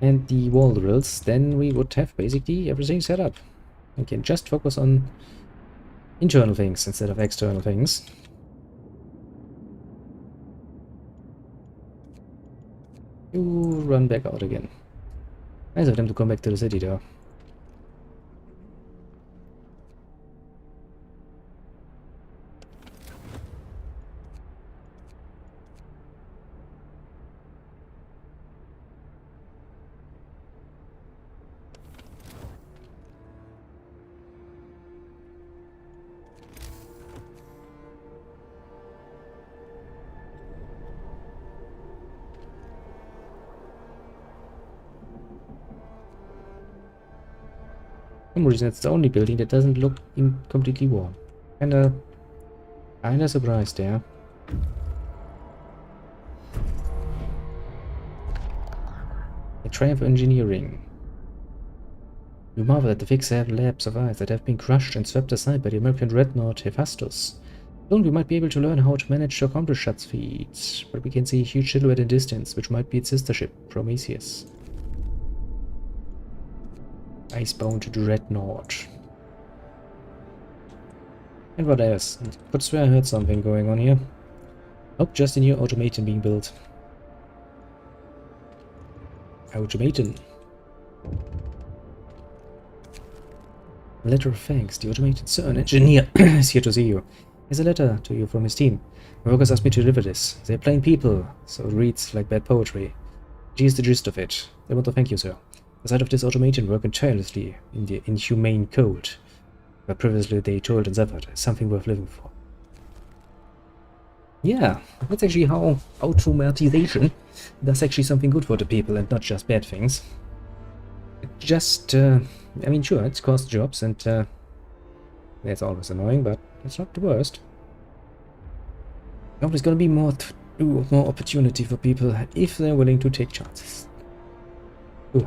and the wall drills, then we would have basically everything set up. We can just focus on internal things instead of external things. You run back out again. Nice of them to come back to the city though. For some reason it's the only building that doesn't look completely warm. Kinda Kinda surprised there. A triumph of engineering. We marvel at the fixed lab survives that have been crushed and swept aside by the American dreadnought Hephaestus. Soon we might be able to learn how to manage to accomplish such feats, but we can see a huge silhouette in distance, which might be its sister ship, Prometheus. Icebound dreadnought. And what else? I could swear I heard something going on here. Nope, just a new automaton being built. Automaton. Letter of thanks. The automated sir, an engineer, is here to see you. Here's a letter to you from his team. My workers asked me to deliver this. They're plain people, so it reads like bad poetry. Here's the gist of it. They want to thank you, sir. The sight of this automaton working tirelessly in the inhumane cold, where previously they toiled and suffered, is something worth living for. Yeah, that's actually how automatization does actually something good for the people and not just bad things. It just, I mean, sure, it's cost jobs and that's always annoying, but it's not the worst. Now there's gonna be more opportunity for people if they're willing to take chances. Ooh.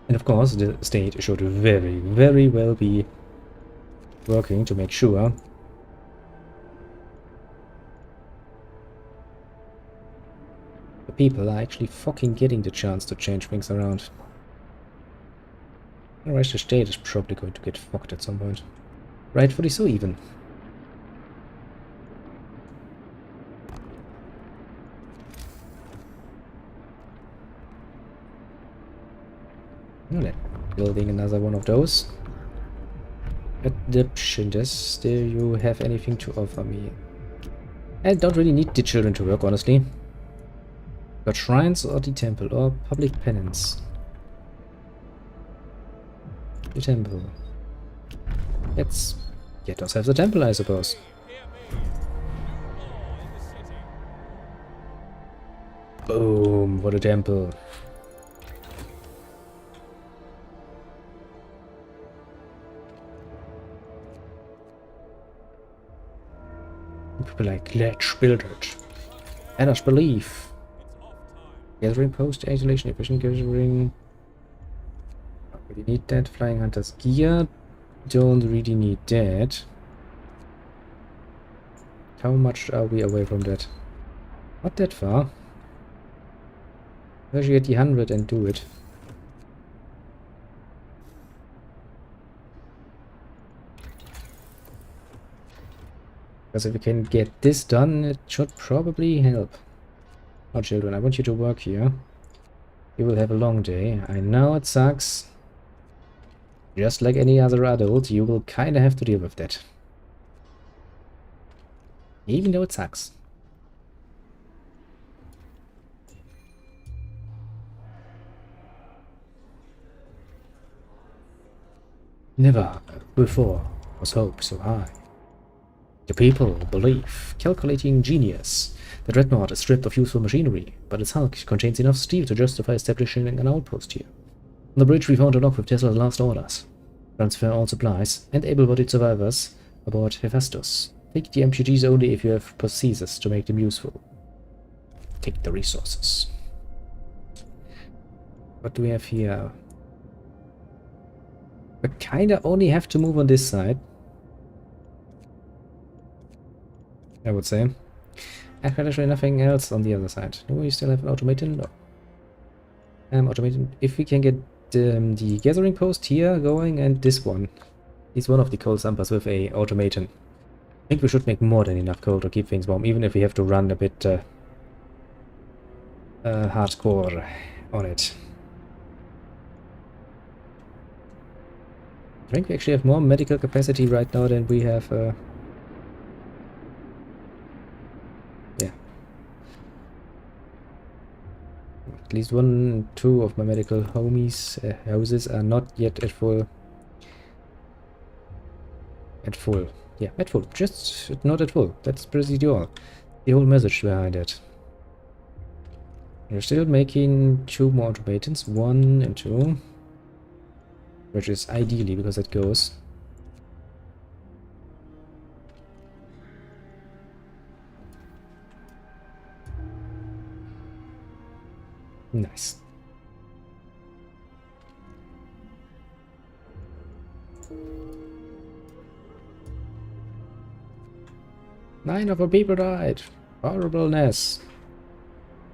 And of course, the state should very, very well be working to make sure the people are actually fucking getting the chance to change things around. Otherwise, the state is probably going to get fucked at some point. Rightfully so, even. Well, building another one of those. Adoption, do you have anything to offer me? I don't really need the children to work, honestly. Got shrines or the temple or public penance? The temple. Let's get ourselves a temple, I suppose. Hear me. New law in the city. Boom, what a temple. People like, let's build it. Let us believe. It's off time. Gathering post, isolation, efficient gathering. Don't really need that. Flying Hunter's gear. Don't really need that. How much are we away from that? Not that far. Let's get the 100 and do it. Because if we can get this done, it should probably help. Now, children, I want you to work here. You will have a long day. I know it sucks. Just like any other adult, you will kinda have to deal with that. Even though it sucks. Never before was hope so high. The people believe, calculating genius. The dreadnought is stripped of useful machinery, but its hulk contains enough steel to justify establishing an outpost here. On the bridge we found a log with Tesla's last orders. Transfer all supplies and able-bodied survivors aboard Hephaestus. Take the amputees only if you have prostheses to make them useful. Take the resources. What do we have here? We kinda only have to move on this side, I would say. I've got actually nothing else on the other side. Do we still have an automaton? No. Automaton. If we can get the gathering post here going and this one. He's one of the coal sumpers with a automaton. I think we should make more than enough coal to keep things warm, even if we have to run a bit hardcore on it. I think we actually have more medical capacity right now than we have yeah. At least 1, 2 of my medical houses are not yet at full. Yeah, at full. Just not at full. That's pretty all. The whole message behind it. We're still making 2 more automatons, 1 and 2. Which is ideally because it goes. Nice. Nine of our people died. Horribleness.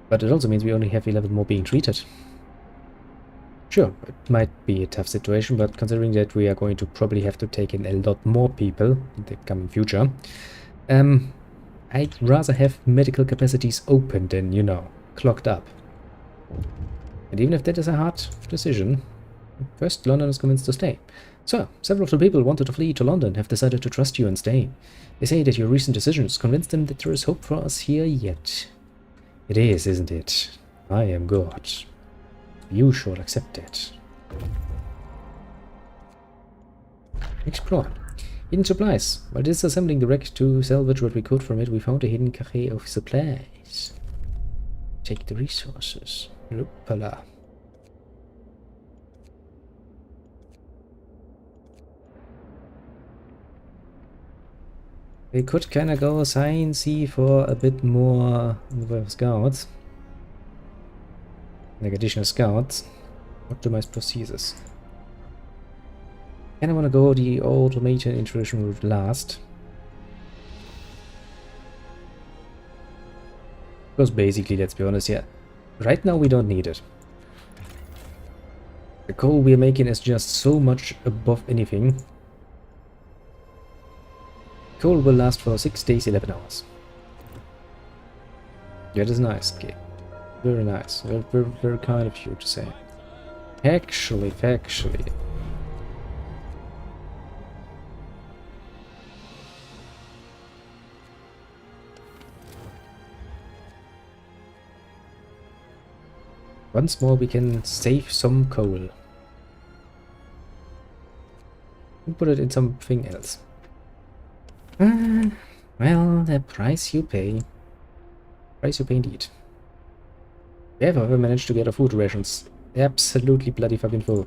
But it also means we only have 11 more being treated. Sure, it might be a tough situation, but considering that we are going to probably have to take in a lot more people in the coming future, I'd rather have medical capacities open than, you know, clogged up. And even if that is a hard decision, first London is convinced to stay. So, several of the people wanted to flee to London have decided to trust you and stay. They say that your recent decisions convinced them that there is hope for us here yet. It is, isn't it? I am God. You should accept it. Explore. Hidden supplies. While disassembling the wreck to salvage what we could from it, we found a hidden cache of supplies. Take the resources. Loopala. We could kinda go sciencey for a bit more in the way of scouts. Like additional scouts. Optimized procedures. And I wanna go the automated intrusion route last. Because basically, let's be honest, yeah. Right now we don't need it. The coal we're making is just so much above anything. Coal will last for 6 days, 11 hours. That is nice, okay. Very nice. Very kind of you to say. Factually. Once more we can save some coal. And put it in something else. Well, the price you pay. Price you pay indeed. We have, however, managed to get our food rations absolutely bloody fucking full.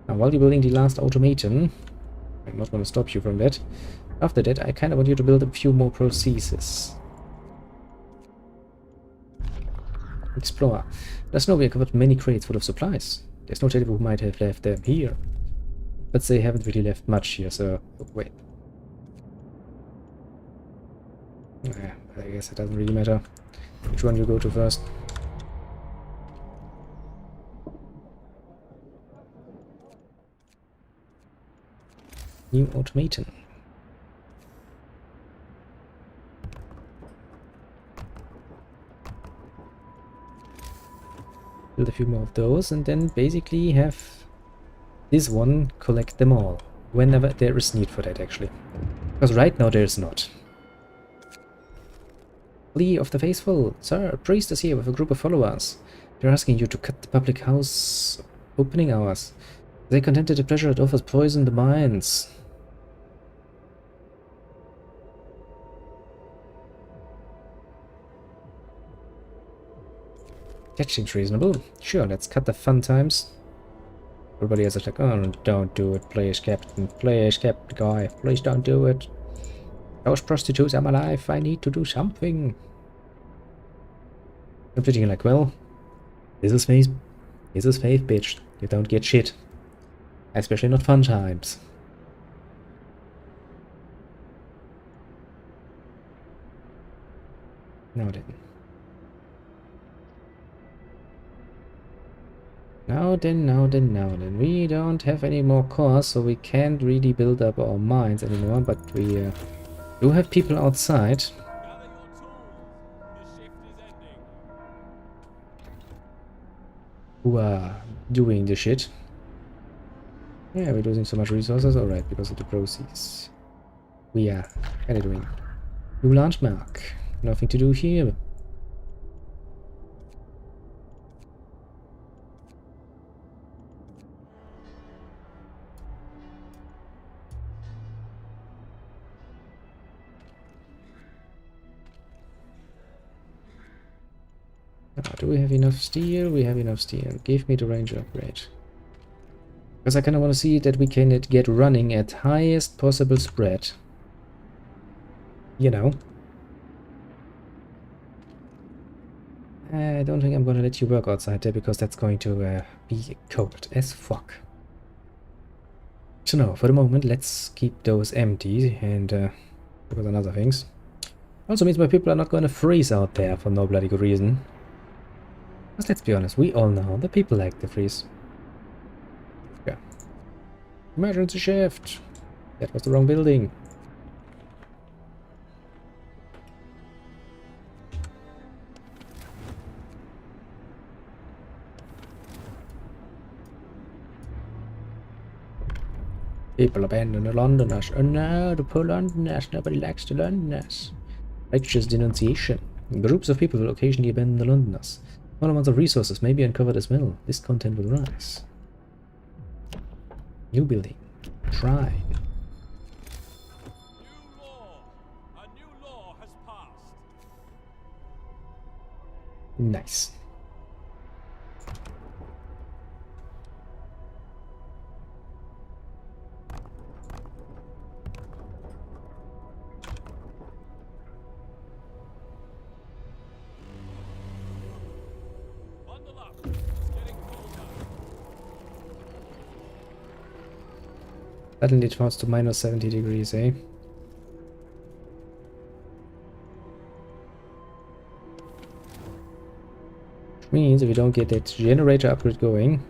Now, while you're building the last automaton, I'm not going to stop you from that. After that, I kind of want you to build a few more processes. Explore. Let's know we have covered many crates full of supplies. There's no telling who might have left them here. But they haven't really left much here, so... Oh, wait. I guess it doesn't really matter which one you go to first. New automaton. Build a few more of those and then basically have this one collect them all. Whenever there is need for that, actually. Because right now there is not. Lee of the Faithful, sir, a priest is here with a group of followers. They're asking you to cut the public house opening hours. They contented the pleasure it offers poison the minds. That seems reasonable. Sure, let's cut the fun times. Everybody else is like, oh, don't do it, please, Captain. Please, Captain Guy. Please don't do it. Those prostitutes are my life. I need to do something. I'm thinking like, well, this is faith. This is faith, bitch. You don't get shit. Especially not fun times. Now then. Now then. We don't have any more cores, so we can't really build up our mines anymore, but we do have people outside. Gather your tools. The shift is ending. Who are doing the shit. Yeah, we're losing so much resources. Alright, because of the proceeds. We are kind of doing. New landmark. Nothing to do here. Do we have enough steel? We have enough steel. Give me the range upgrade. Because I kind of want to see that we can get running at highest possible spread. You know. I don't think I'm gonna let you work outside there because that's going to be cold as fuck. So no, for the moment, let's keep those empty and focus on other things. Also means my people are not gonna freeze out there for no bloody good reason. Because let's be honest, we all know the people like to freeze. Yeah. Emergency shift! That was the wrong building. People abandon the Londoners. Oh no, the poor Londoners. Nobody likes the Londoners. Righteous denunciation. Groups of people will occasionally abandon the Londoners. Small amounts of resources may be uncovered as well. This content will rise. New building. Shrine. New law. A new law has passed. Nice. Bundle up. It's getting colder. Suddenly it falls to minus 70 degrees, eh? Which means if we don't get that generator upgrade going,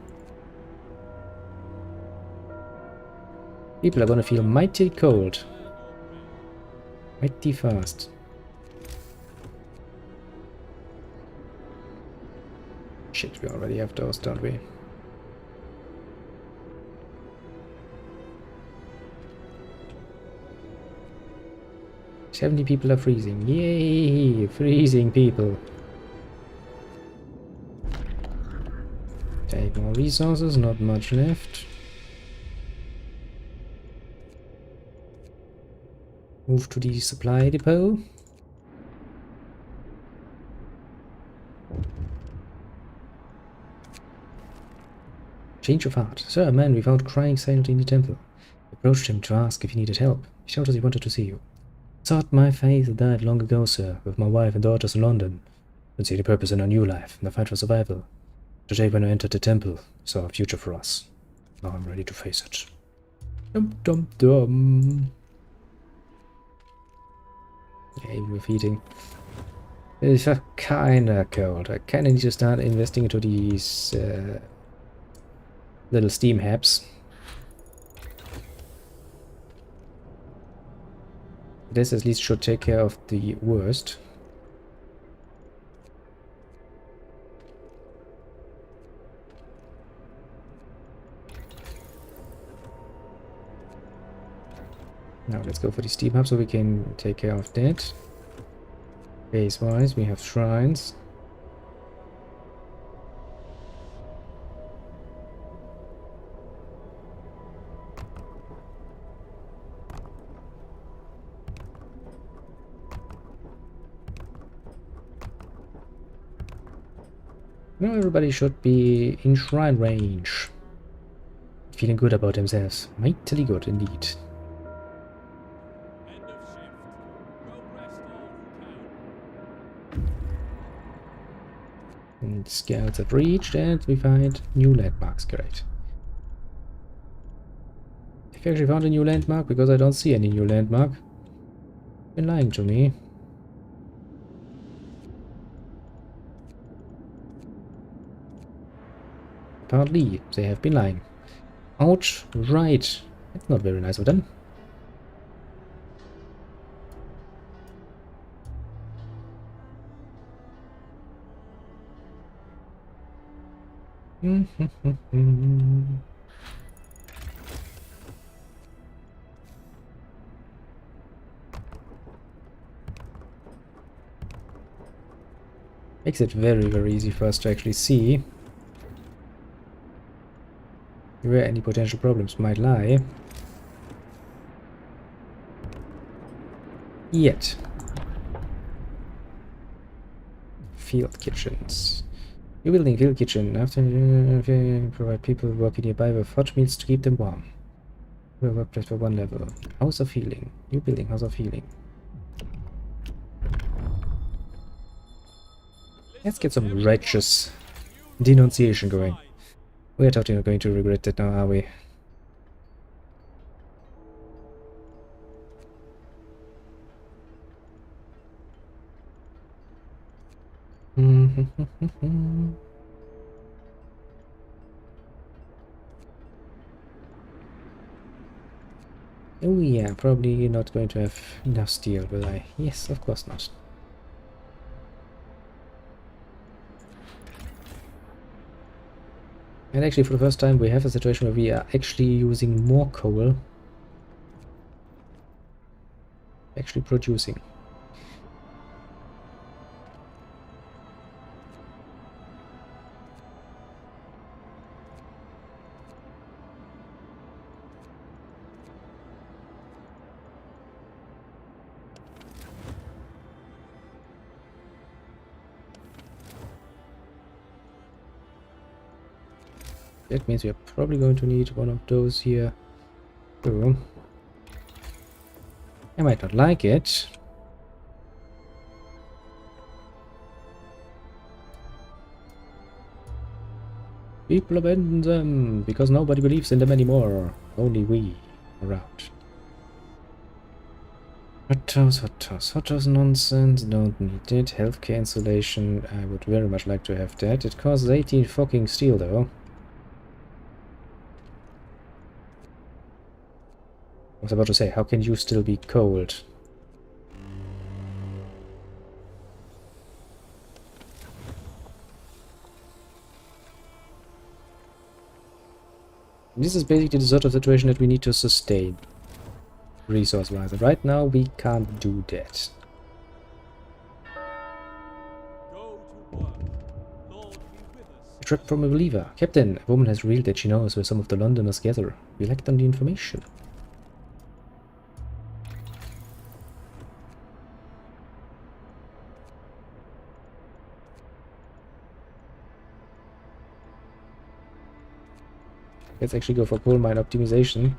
people are gonna feel mighty cold. Mighty fast. Shit, we already have those, don't we? "70 people are freezing. Yay! Freezing people. Take more resources, not much left. Move to the supply depot. Change of heart. Sir, a man we found crying silently in the temple. We approached him to ask if he needed help. He showed us he wanted to see you. Thought my faith died long ago, sir, with my wife and daughters in London. Don't see any purpose in our new life, in the fight for survival. Today when I entered the temple, saw a future for us. Now I'm ready to face it. Dum dum dum. Hey, we're feeding. It's kinda cold. I kinda need to start investing into these little steam hubs. This at least should take care of the worst. Now let's go for the steam hub so we can take care of that. Base wise, we have shrines. Now everybody should be in shrine range. Feeling good about themselves. Mightily good indeed. End of shift. Go rest all who can. And scouts have reached and we find new landmarks. Great. Have you actually found a new landmark? Because I don't see any new landmark. Been lying to me. Apparently, they have been lying. Ouch, right. That's not very nice of them. Makes it very, very easy for us to actually see where any potential problems might lie. Yet. Field kitchens. New building field kitchen. After provide people working nearby with hot meals to keep them warm. Workplace for one level. House of healing. New building, house of healing. Let's get some righteous denunciation going. We are totally not going to regret that now, are we? Oh yeah, probably not going to have enough steel, will I? Yes, of course not. And actually, for the first time, we have a situation where we are actually using more coal. Actually producing. That means we are probably going to need one of those here. So, I might not like it. People abandon them because nobody believes in them anymore. Only we around. Hot toss nonsense. Don't need it. Healthcare insulation. I would very much like to have that. It costs 18 fucking steel though. I was about to say, how can you still be cold? This is basically the sort of situation that we need to sustain, resource-wise. And right now, we can't do that. Go to work. Lord be with us. A trip from a believer. Captain, a woman has revealed that she knows where some of the Londoners gather. We lacked on the information. Let's actually go for coal mine optimization.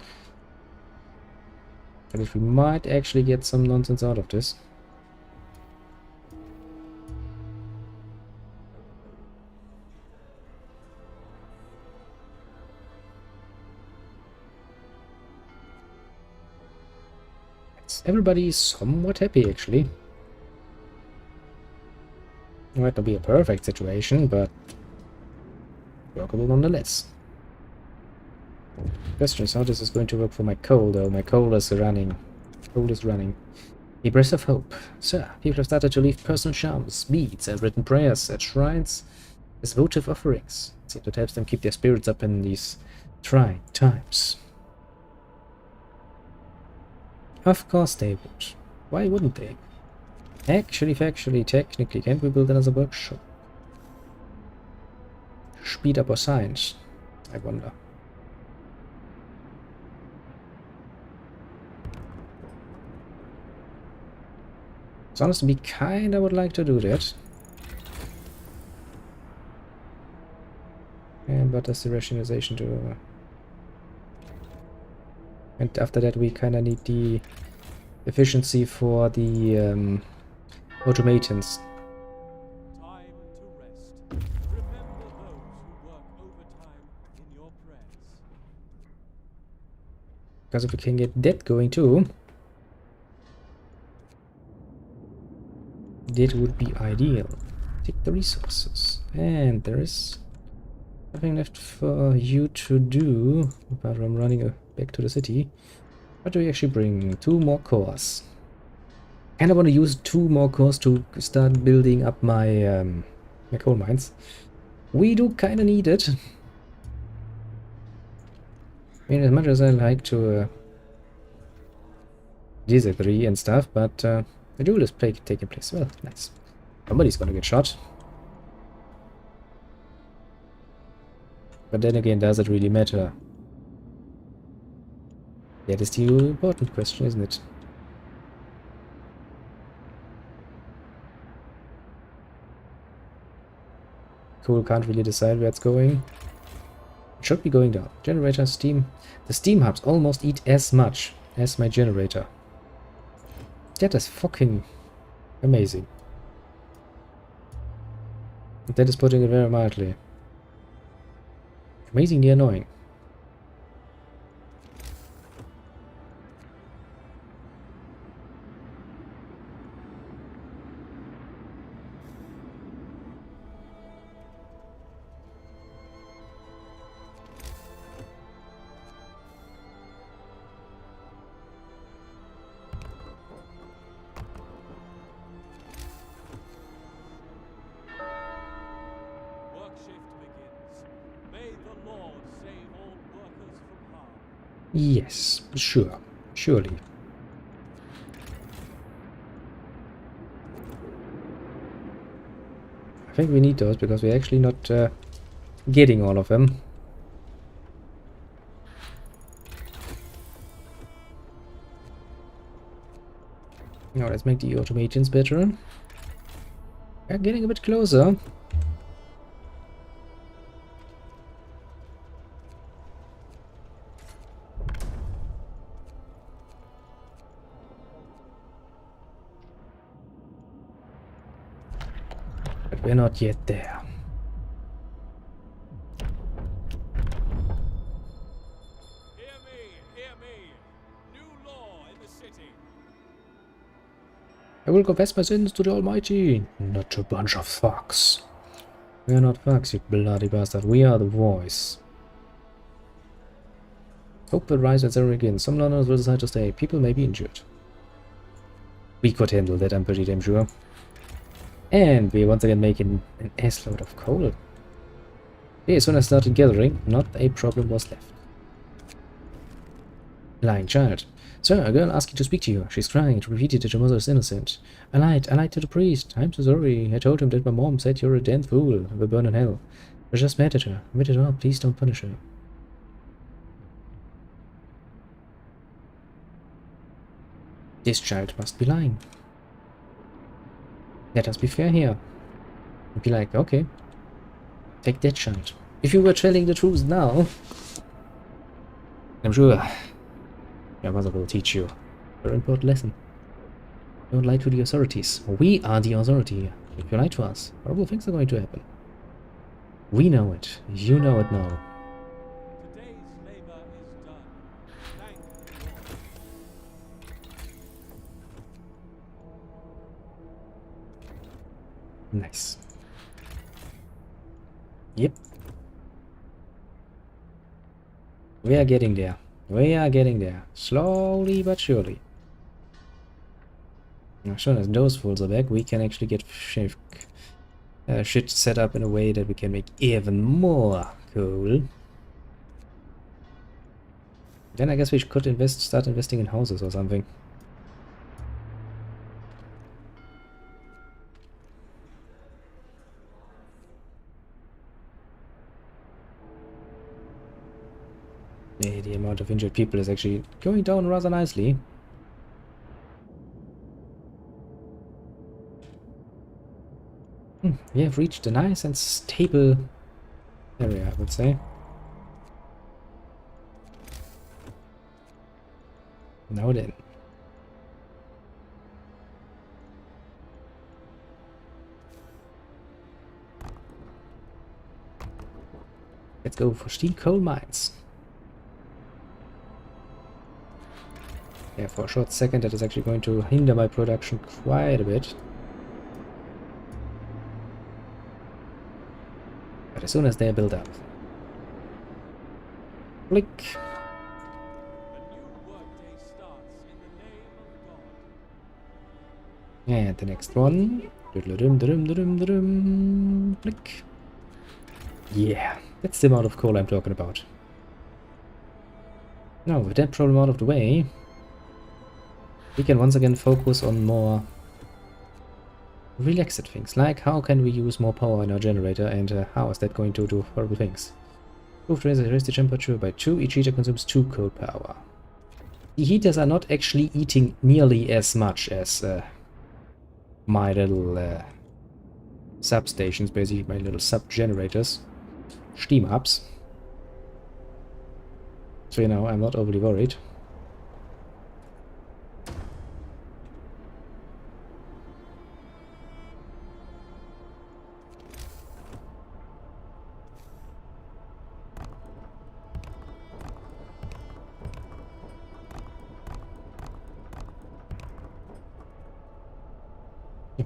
And if we might actually get some nonsense out of this. Everybody is somewhat happy actually. It might not be a perfect situation, but workable nonetheless. Question is how this is going to work for my coal though. My coal is running. Coal is running. A breath of hope. Sir, people have started to leave personal charms, beads, and written prayers at shrines as votive offerings. See, that helps them keep their spirits up in these trying times. Of course they would. Why wouldn't they? Actually, factually, technically, can't we build another workshop? Speed up our science, I wonder. So honestly, we kinda would like to do that. And what does the rationalization do? And after that we kinda need the efficiency for the automatons. Time to rest. Remember those who work overtime in your prayers. Because if we can get that going too, that would be ideal. Take the resources. And there is nothing left for you to do apart from running back to the city. What do we actually bring? 2 more cores. And I want to use 2 more cores to start building up my my coal mines. We do kind of need it. I mean, as much as I like to disagree and stuff, but the duel is taking place. Well, nice. Somebody's gonna get shot. But then again, does it really matter? That is the important question, isn't it? Cool, can't really decide where it's going. It should be going down. Generator, steam. The steam hubs almost eat as much as my generator. That is fucking amazing. That is putting it very mildly. Amazingly annoying. Work shift begins. May the Lord save all workers from harm. Yes, sure. Surely. I think we need those because we're actually not getting all of them. Now let's make the automations better. We're getting a bit closer. But we're not yet there. Hear me! New law in the city. I will confess my sins to the Almighty. Not a bunch of fucks. We are not fucks, you bloody bastard. We are the voice. Hope will rise as ever again. Some Londoners will decide to stay. People may be injured. We could handle that, I'm pretty damn sure. And we once again making an assload of coal. Okay, as soon as I started gathering, not a problem was left. Lying child. Sir, a girl asked you to speak to you. She's crying. It repeated that your mother is innocent. I lied to the priest. I'm so sorry. I told him that my mom said you're a damned fool and will burn in hell. I just mad at her. Admit it all. Please don't punish her. This child must be lying. Let us be fair here. And be like, okay, take that child. If you were telling the truth now, I'm sure your mother will teach you a very important lesson. Don't lie to the authorities. We are the authority. If you lie to us, horrible things are going to happen. We know it. You know it now. Today's labor is done. Thank you. Nice. Yep. We are getting there. We are getting there. Slowly but surely. Now, as soon as those fools are back, we can actually get shit set up in a way that we can make even more coal. Then I guess we could start investing in houses or something. Yeah, the amount of injured people is actually going down rather nicely. We have reached a nice and stable area, I would say. Now then. Let's go for steel coal mines. Yeah, for a short second that is actually going to hinder my production quite a bit. But as soon as they are built up. Click. A new workday starts in the name of God. And the next one. Click. Yeah, that's the amount of coal I'm talking about. Now, with that problem out of the way, we can once again focus on more relaxed things, like how can we use more power in our generator, and how is that going to do horrible things. Roof raise the temperature by 2, each heater consumes 2 coal power. The heaters are not actually eating nearly as much as my little substations, basically my little sub-generators, steam hubs. So, you know, I'm not overly worried.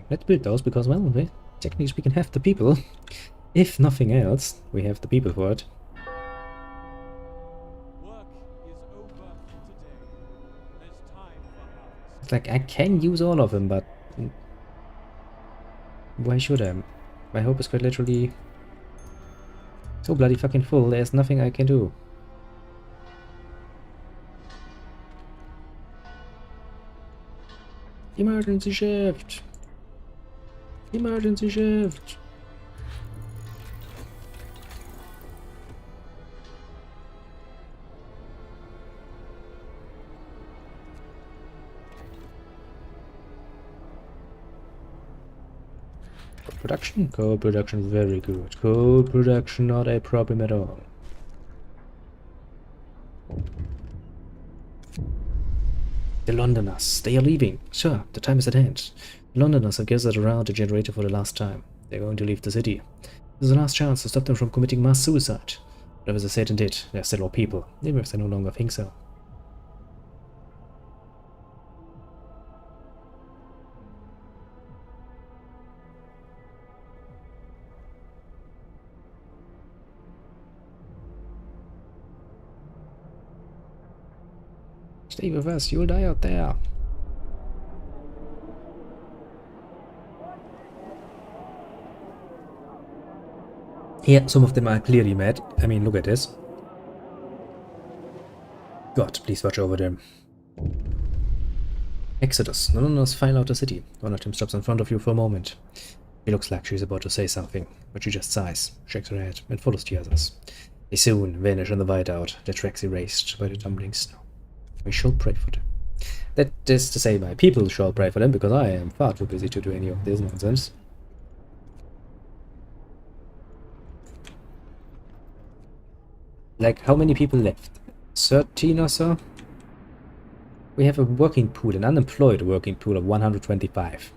let's build those because, well, technically speaking, have the people. If nothing else, we have the people for it. Work is over today. There's time for harvest. It's like, I can use all of them, but why should I? My hope is quite literally so bloody fucking full, there's nothing I can do. Emergency shift! Emergency shift! Production? Coal production, very good. Coal production, not a problem at all. The Londoners, they are leaving. Sir, the time is at hand. The Londoners have gathered around the generator for the last time. They're going to leave the city. This is the last chance to stop them from committing mass suicide. Whatever they said and did, they're still our people, even if they no longer think so. Stay with us, you'll die out there. Yeah, some of them are clearly mad. I mean, look at this. God, please watch over them. Exodus. None of us file out the city. One of them stops in front of you for a moment. She looks like she's about to say something, but she just sighs, shakes her head, and follows the others. They soon vanish in the whiteout, their tracks erased by the tumbling snow. We shall pray for them. That is to say, my people shall pray for them, because I am far too busy to do any of this nonsense. Like, how many people left? 13 or so? We have a working pool, an unemployed working pool of 125.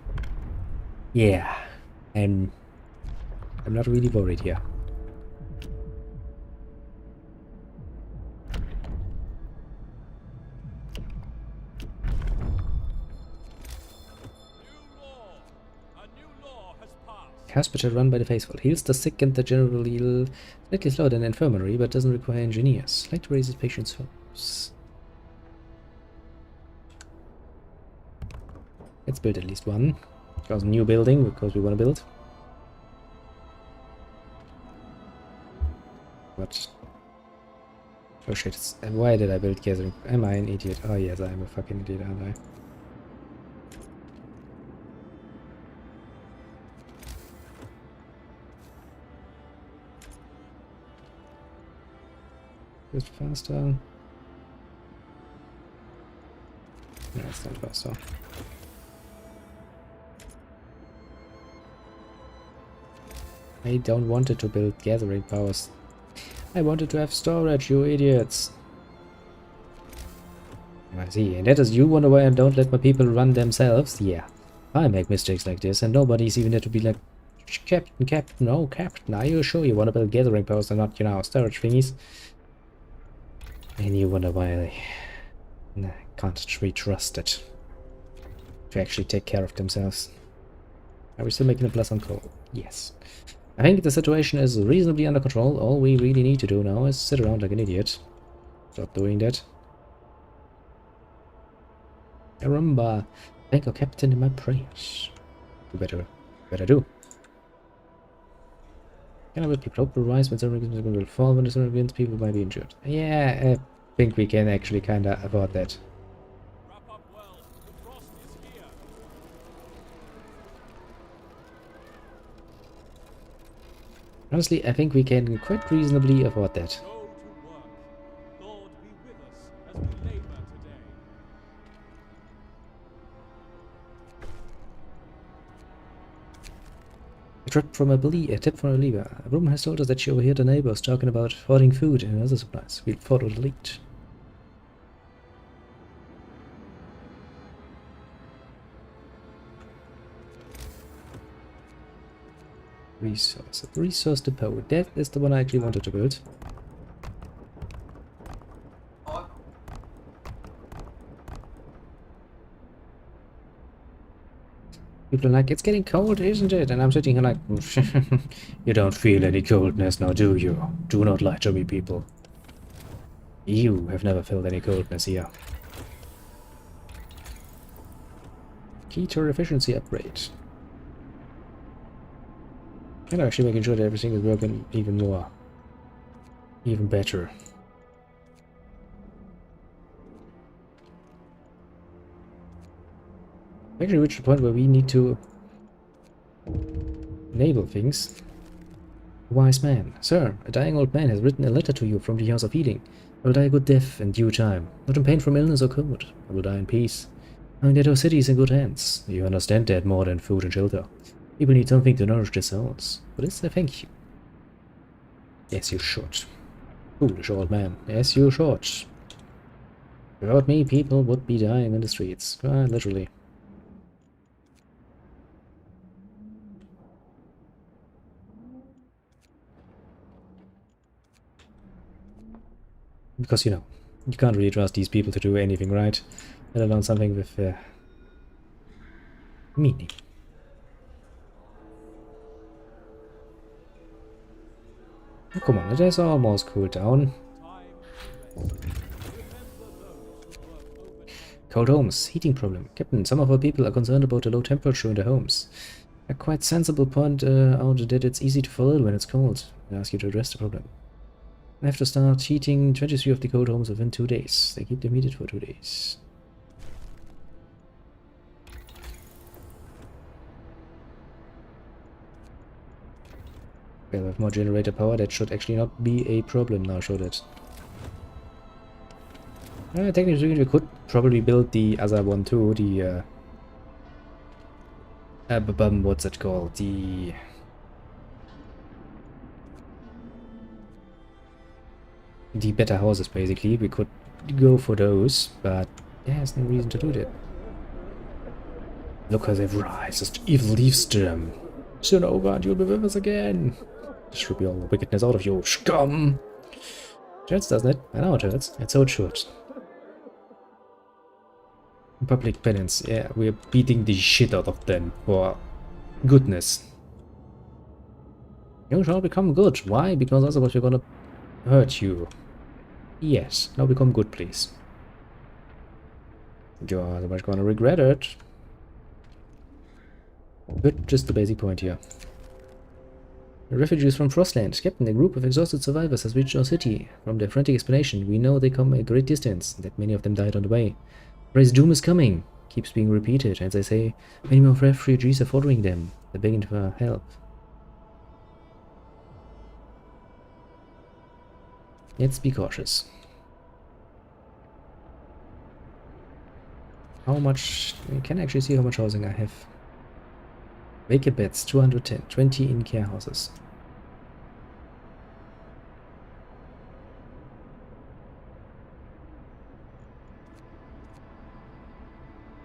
Yeah, and I'm not really worried here. Hospital run by the faithful. Heals the sick and the generally ill. Slightly slower than an infirmary, but doesn't require engineers. Like to raise his patients' hopes. Let's build at least one. Because new building, because we want to build. What? Oh shit, why did I build gathering? Am I an idiot? Oh yes, I am a fucking idiot, aren't I? Just faster. No, it's not faster. I don't want it to build gathering powers. I wanted to have storage, you idiots. I see, and that is you wonder why I don't let my people run themselves? Yeah, I make mistakes like this, and nobody's even there to be like, Captain, oh, Captain, are you sure you want to build gathering powers and not, you know, storage thingies? And you wonder why I can't be trusted to actually take care of themselves. Are we still making a plus on coal? Yes. I think the situation is reasonably under control. All we really need to do now is sit around like an idiot. Stop doing that. Caramba! Thank our captain in my prayers. You better do. Can I let people rise when some reasons will fall when some against people might be injured? Yeah, I think we can actually kinda afford that. Wrap up well. The frost is here. Honestly, I think we can quite reasonably afford that. Go to work. Lord be with us as we labor today. A tip from a believer. A woman has told us that she overheard the neighbors talking about hoarding food and other supplies. We'll follow the lead. Resource depot. That is the one I actually wanted to build. People are like, it's getting cold, isn't it? And I'm sitting here like, you don't feel any coldness now, do you? Do not lie to me, people. You have never felt any coldness here. Keter efficiency upgrade. And actually making sure that everything is working even more. Even better. Actually reached the point where we need to enable things. Wise man. Sir, a dying old man has written a letter to you from the House of Healing. I will die a good death in due time, not in pain from illness or cold. I will die in peace, knowing that our city is in good hands. You understand that more than food and shelter. People need something to nourish their souls. For this I thank you. Yes, you should. Foolish old man. Yes, you should. Without me, people would be dying in the streets. Literally. Because, you know, you can't really trust these people to do anything right, let alone something with meaning. Oh, come on, it has almost cooled down. Cold homes, heating problem. Captain, some of our people are concerned about the low temperature in their homes. A quite sensible point out that it's easy to fall when it's cold. I ask you to address the problem. I have to start heating 23 of the cold homes within 2 days. They keep them heated for 2 days. Well, with more generator power, that should actually not be a problem now, should it? Technically, we could probably build the other one too, the what's it called? The better houses, basically. We could go for those, but there's no reason to do that. Look how they've rised, evil leaves them. Soon over and you'll be with us again. This should be all the wickedness out of you, scum! It hurts, doesn't it? I know it hurts, and so it should. Public penance, yeah, we're beating the shit out of them for goodness. You shall become good. Why? Because otherwise we're gonna hurt you. Yes, now become good, please. You're otherwise gonna regret it. Good, just the basic point here. The refugees from Frostland. Captain, a group of exhausted survivors has reached our city. From their frantic explanation, we know they come a great distance, that many of them died on the way. Praise doom is coming, keeps being repeated, as they say, many more refugees are following them. They're begging for help. Let's be cautious. How much... We can actually see how much housing I have. Vacant beds, 210. 20 in-care houses.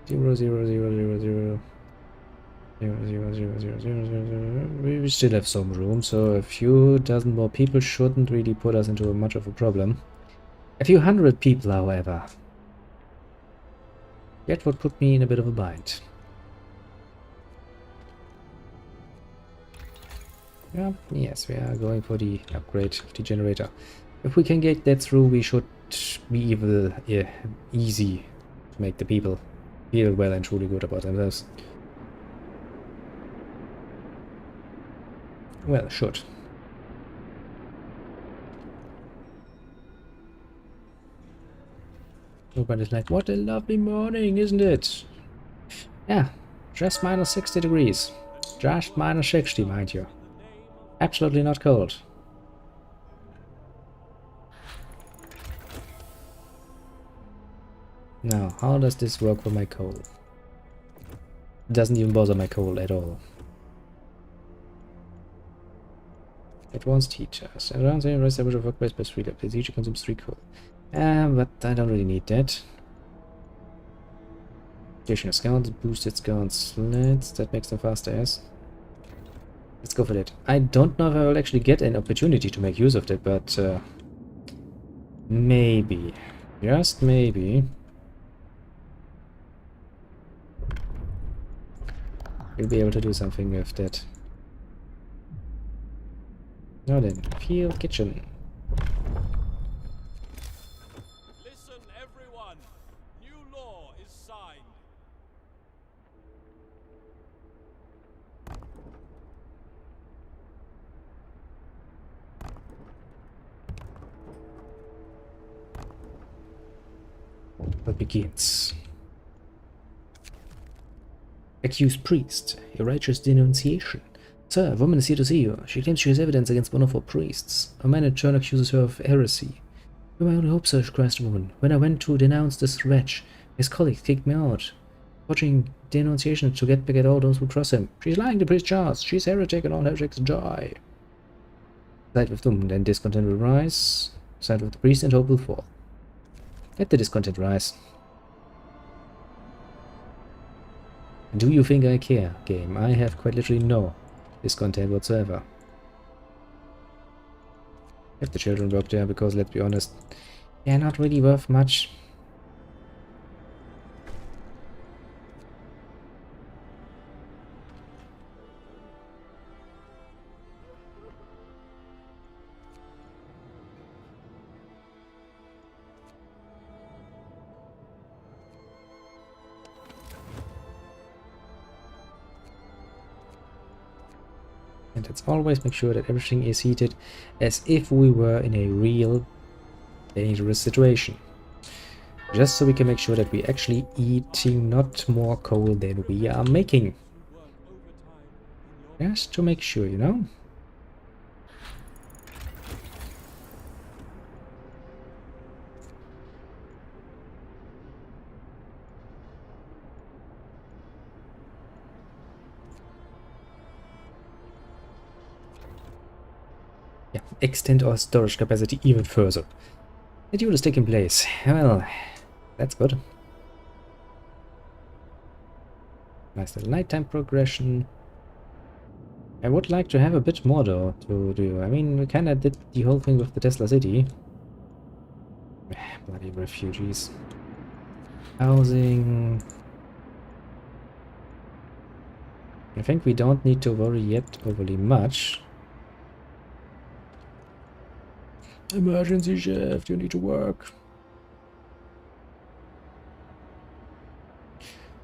Zero, zero, zero, zero, zero. 0, we still have some room, so a few dozen more people shouldn't really put us into much of a problem. A few hundred people, however, that would put me in a bit of a bind. Yeah, yes, we are going for the upgrade of the generator. If we can get that through, we should be able, easy to make the people feel well and truly good about themselves. Well, should. Nobody's like, what a lovely morning, isn't it? Yeah, just minus 60 degrees. Just minus 60, mind you. Absolutely not cold. Now, how does this work for my coal? It doesn't even bother my coal at all. Advanced heaters. Around the rest of workplace by 3 left. Each consumes 3 coal. But I don't really need that. Additional scouts, boosted scouts, sleds. That makes them faster, yes. Let's go for that. I don't know if I will actually get an opportunity to make use of that, but maybe. Just maybe. we'll be able to do something with that. Now then, field kitchen. Listen, everyone. New law is signed. What begins? Accused priest, a righteous denunciation. Sir, a woman is here to see you. She claims she has evidence against one of our priests. A man in turn accuses her of heresy. "You're my only hope, sir," cries the woman. "When I went to denounce this wretch, his colleagues kicked me out, watching denunciation to get back at all those who cross him. She's lying, the priest charges. She's heretic and all heretics die." Side with the woman, then discontent will rise. Side with the priest and hope will fall. Let the discontent rise. Do you think I care, game? I have quite literally no discontent whatsoever. Let the children work there, because let's be honest, they're not really worth much. And let's always make sure that everything is heated as if we were in a real dangerous situation. Just so we can make sure that we're actually eating not more coal than we are making. Just to make sure, you know? Yeah, extend our storage capacity even further. The duel is taking place. Well, that's good. Nice little nighttime progression. I would like to have a bit more though to do. I mean, we kinda did the whole thing with the Tesla City. Bloody refugees. Housing. I think we don't need to worry yet overly much. Emergency shift, you need to work.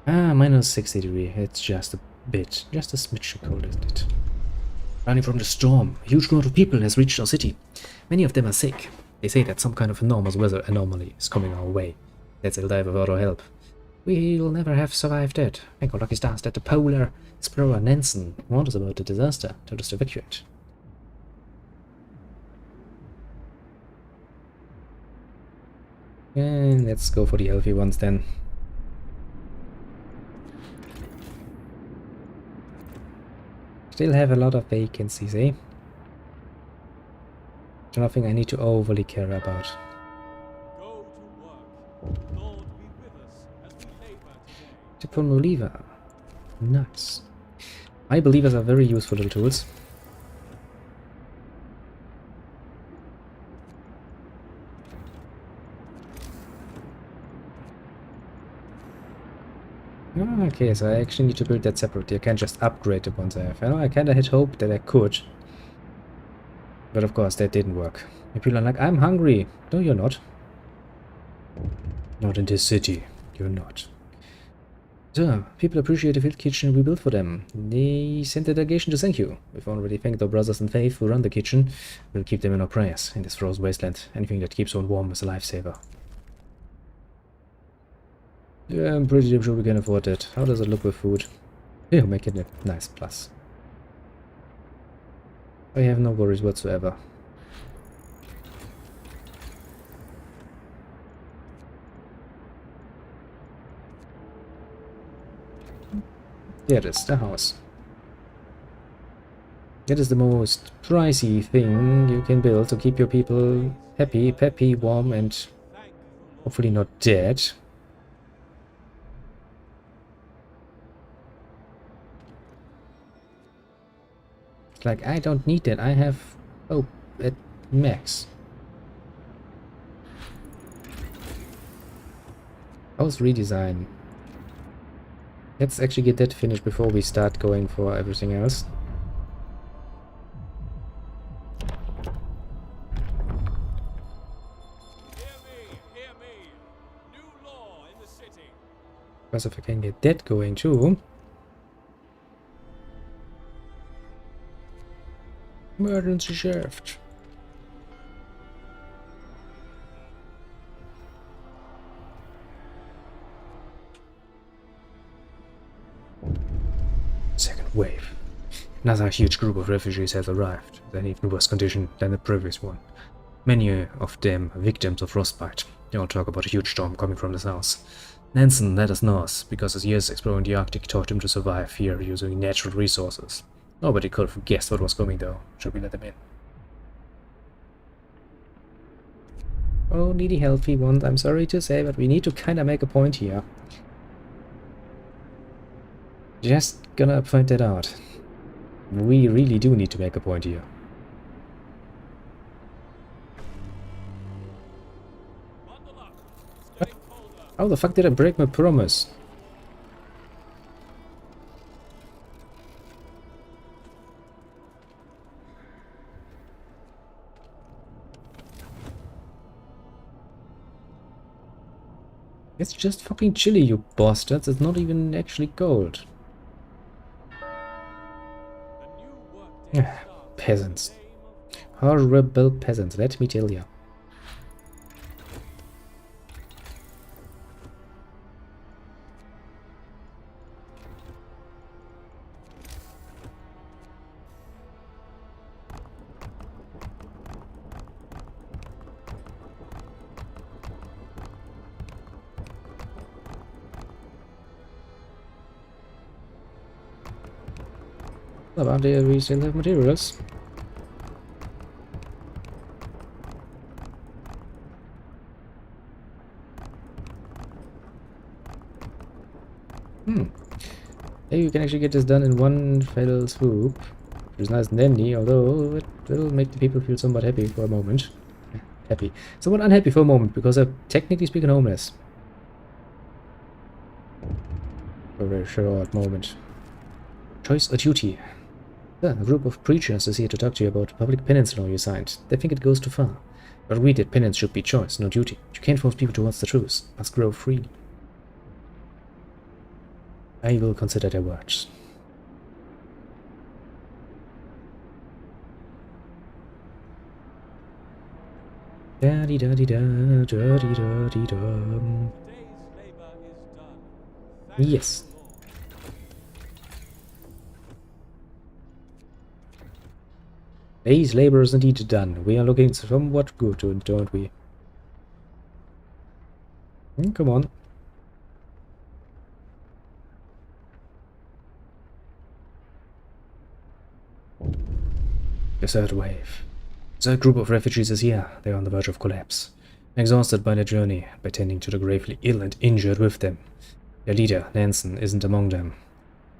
Ah, minus 60 degree. It's just a bit, just a smidge cold, isn't it? Running from the storm, a huge crowd of people has reached our city. Many of them are sick. They say that some kind of enormous weather anomaly is coming our way. Let's all die without our help. We'll never have survived that. Thank our lucky stars that the polar explorer Nansen warned us about the disaster, told us to evacuate. And let's go for the healthy ones then. Still have a lot of vacancies, eh? Nothing I need to overly care about. Go to work. Lord be with us as we labor today. Tip from Believer. Nice. My believers are very useful little tools. Okay, so I actually need to build that separately. I can't just upgrade the ones I have. I know I kinda had hope that I could. But of course, that didn't work. And people are like, I'm hungry. No, you're not. Not in this city. You're not. So, people appreciate the field kitchen we built for them. They sent a delegation to thank you. We've already thanked our brothers in faith who run the kitchen. We'll keep them in our prayers in this frozen wasteland. Anything that keeps one warm is a lifesaver. Yeah, I'm pretty sure we can afford it. How does it look with food? Yeah, make it a nice plus. I have no worries whatsoever. There it is, the house. That is the most pricey thing you can build to keep your people happy, peppy, warm, and hopefully not dead. Like, I don't need that. I have hope at max. House redesign. Let's actually get that finished before we start going for everything else. Hear me! New law in the city. Because if I can get that going too. Emergency shift. Second wave. Another huge group of refugees has arrived. They're in even worse condition than the previous one. Many of them victims of frostbite. They all talk about a huge storm coming from the south. Nansen led us north because his years exploring the Arctic taught him to survive here using natural resources. Nobody could have guessed what was coming though. Should we let them in? Oh, needy healthy ones, I'm sorry to say, but we need to kinda make a point here. Just gonna point that out. We really do need to make a point here. Bundle up. It's getting colder. How the fuck did I break my promise? It's just fucking chilly, you bastards. It's not even actually cold. A new workday starts. Peasants. Name of Horrible peasants, let me tell you. About there we still have materials. Maybe you can actually get this done in one fell swoop. Which is nice and dandy, although it will make the people feel somewhat happy for a moment. Happy. Somewhat unhappy for a moment, because they're technically speaking homeless. For a very short moment. Choice or duty? A group of preachers is here to talk to you about a public penance law you signed. They think it goes too far. But read that penance should be choice, no duty. You can't force people towards the truth. It must grow freely. I will consider their words. Da di da di da da di da di da. today's labor is done. Thank Yes. you, Lord. Day's labor is indeed done. We are looking somewhat good, don't we? Come on. The third wave. The third group of refugees is here. They are on the verge of collapse. Exhausted by their journey, by tending to the gravely ill and injured with them. Their leader, Nansen, isn't among them.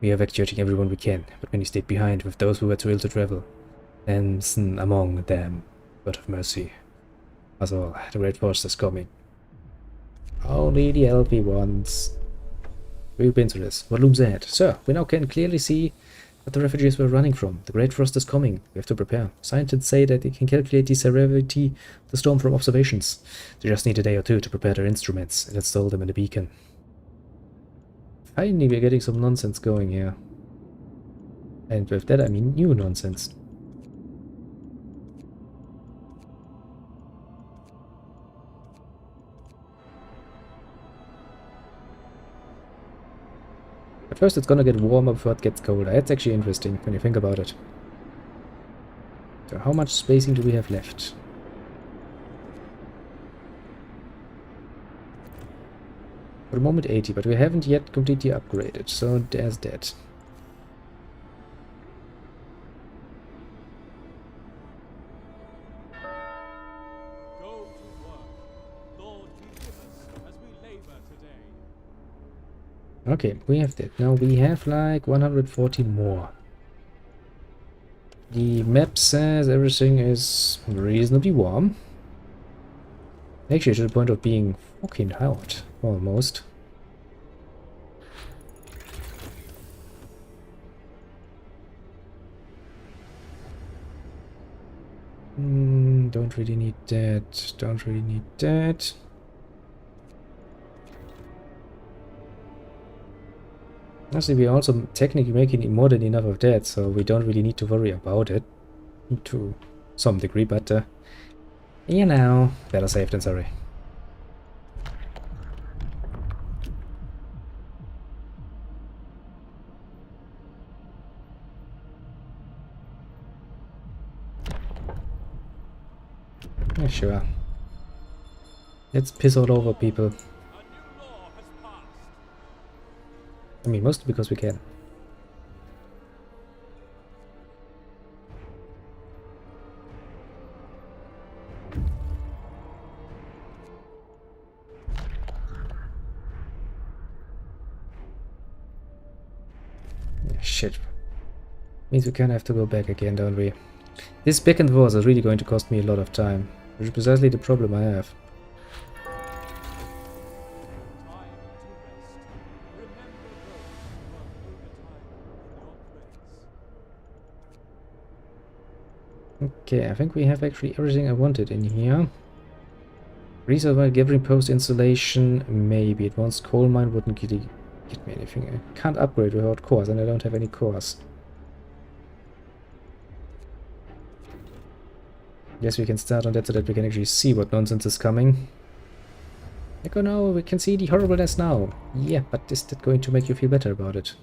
We are evacuating everyone we can, but many stayed behind with those who were too ill to travel. Nansen among them. God of mercy. That's all. The Great Force is coming. Only the healthy ones. We've been through this. What looms ahead? Sir, we now can clearly see what the refugees were running from. The Great Frost is coming. We have to prepare. Scientists say that they can calculate the severity of the storm from observations. They just need a day or two to prepare their instruments and install them in the beacon. Finally, we're getting some nonsense going here. And with that, I mean new nonsense. At first it's gonna get warmer before it gets colder. That's actually interesting when you think about it. So how much spacing do we have left? For the moment 80, but we haven't yet completely upgraded, so there's that. Go to work. Lord, be with us as we labor today. Okay, we have that. Now we have like 140 more. The map says everything is reasonably warm. Actually, to the point of being fucking hot, almost. Don't really need that. Don't really need that. Honestly, we're also technically making more than enough of that, so we don't really need to worry about it to some degree, but you know, better safe than sorry. Yeah, sure. Let's piss all over people. A new law has passed. I mean, mostly because we can. Yeah, shit. Means we kind of have to go back again, don't we? This back and forth is really going to cost me a lot of time, which is precisely the problem I have. Okay, I think we have actually everything I wanted in here. Reserve while gathering post installation, maybe. Advanced coal mine wouldn't really get me anything. I can't upgrade without cores, and I don't have any cores. Guess we can start on that so that we can actually see what nonsense is coming. Like, oh no, we can see the horribleness now. Yeah, but is that going to make you feel better about it?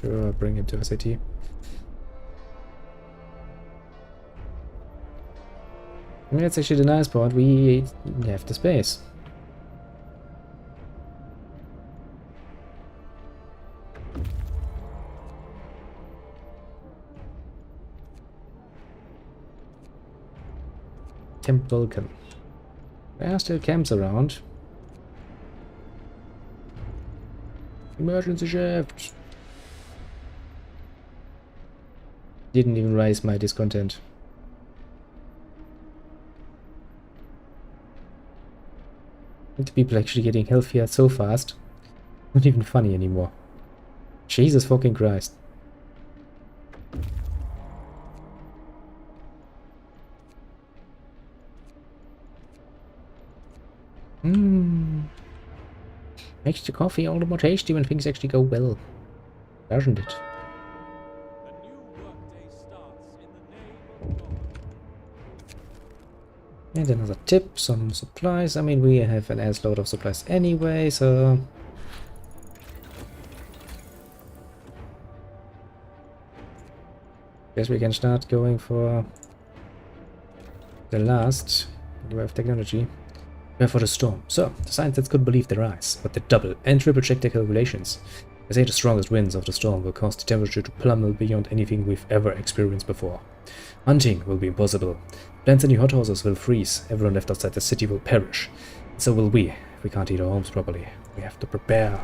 Sure, bring him to SAT. I mean, that's actually the nice part. We have the space. Camp Vulcan. There are still camps around. Emergency shift! Didn't even raise my discontent. The people actually getting healthier so fast. Not even funny anymore. Jesus fucking Christ. Makes the coffee all the more tasty when things actually go well, doesn't it? A new workday starts in the name of God. And another tip, some supplies. I mean, we have an ass load of supplies anyway, so... guess we can start going for the last wave of technology. For the storm. So, the scientists could believe their eyes, but they double and triple check their calculations. They say the strongest winds of the storm will cause the temperature to plummet beyond anything we've ever experienced before. Hunting will be impossible. Plants and new hothouses will freeze. Everyone left outside the city will perish. So will we, if we can't heat our homes properly. We have to prepare.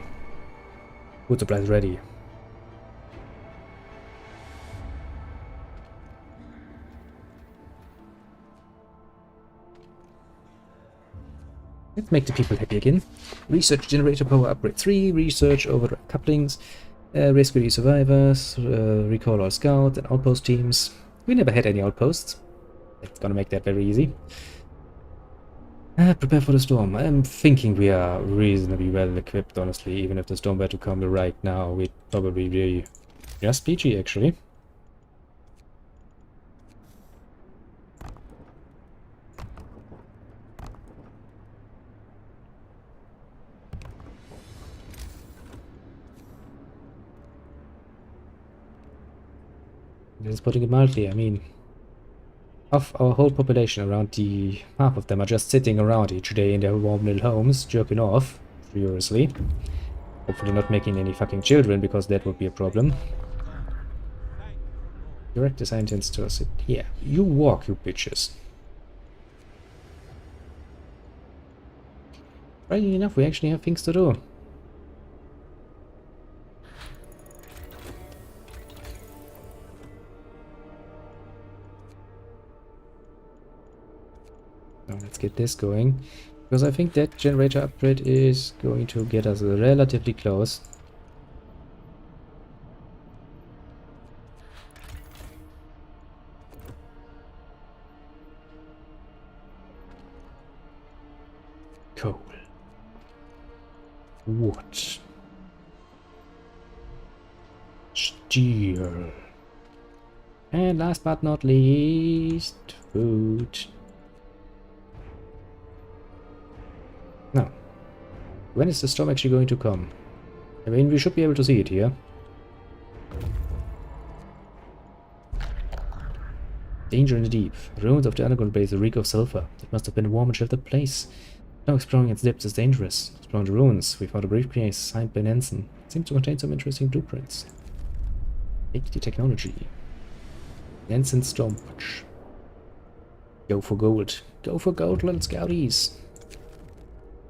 Food supplies ready. Let's make the people happy again. Research generator power upgrade 3, research over couplings, rescue the survivors, recall all scout and outpost teams. We never had any outposts. It's gonna make that very easy. Prepare for the storm. I'm thinking we are reasonably well equipped, honestly. Even if the storm were to come right now, we'd probably be just PG, actually. Just putting it mildly, I mean, of our whole population, around the half of them are just sitting around each day in their warm little homes, jerking off furiously. Hopefully not making any fucking children, because that would be a problem. Direct the scientists to us. Yeah, you walk, you bitches. Right enough, we actually have things to do. Now let's get this going, because I think that generator upgrade is going to get us relatively close. Coal. Wood. Steel. And last but not least, food. Now, when is the storm actually going to come? I mean, we should be able to see it here. Danger in the deep. Ruins of the underground base reek of sulfur. It must have been a warm and sheltered place. Now exploring its depths is dangerous. Exploring the ruins, we found a briefcase signed by Nansen. It seems to contain some interesting blueprints. Take the technology. Nansen Stormwatch. Go for gold. Go for gold, little scouties.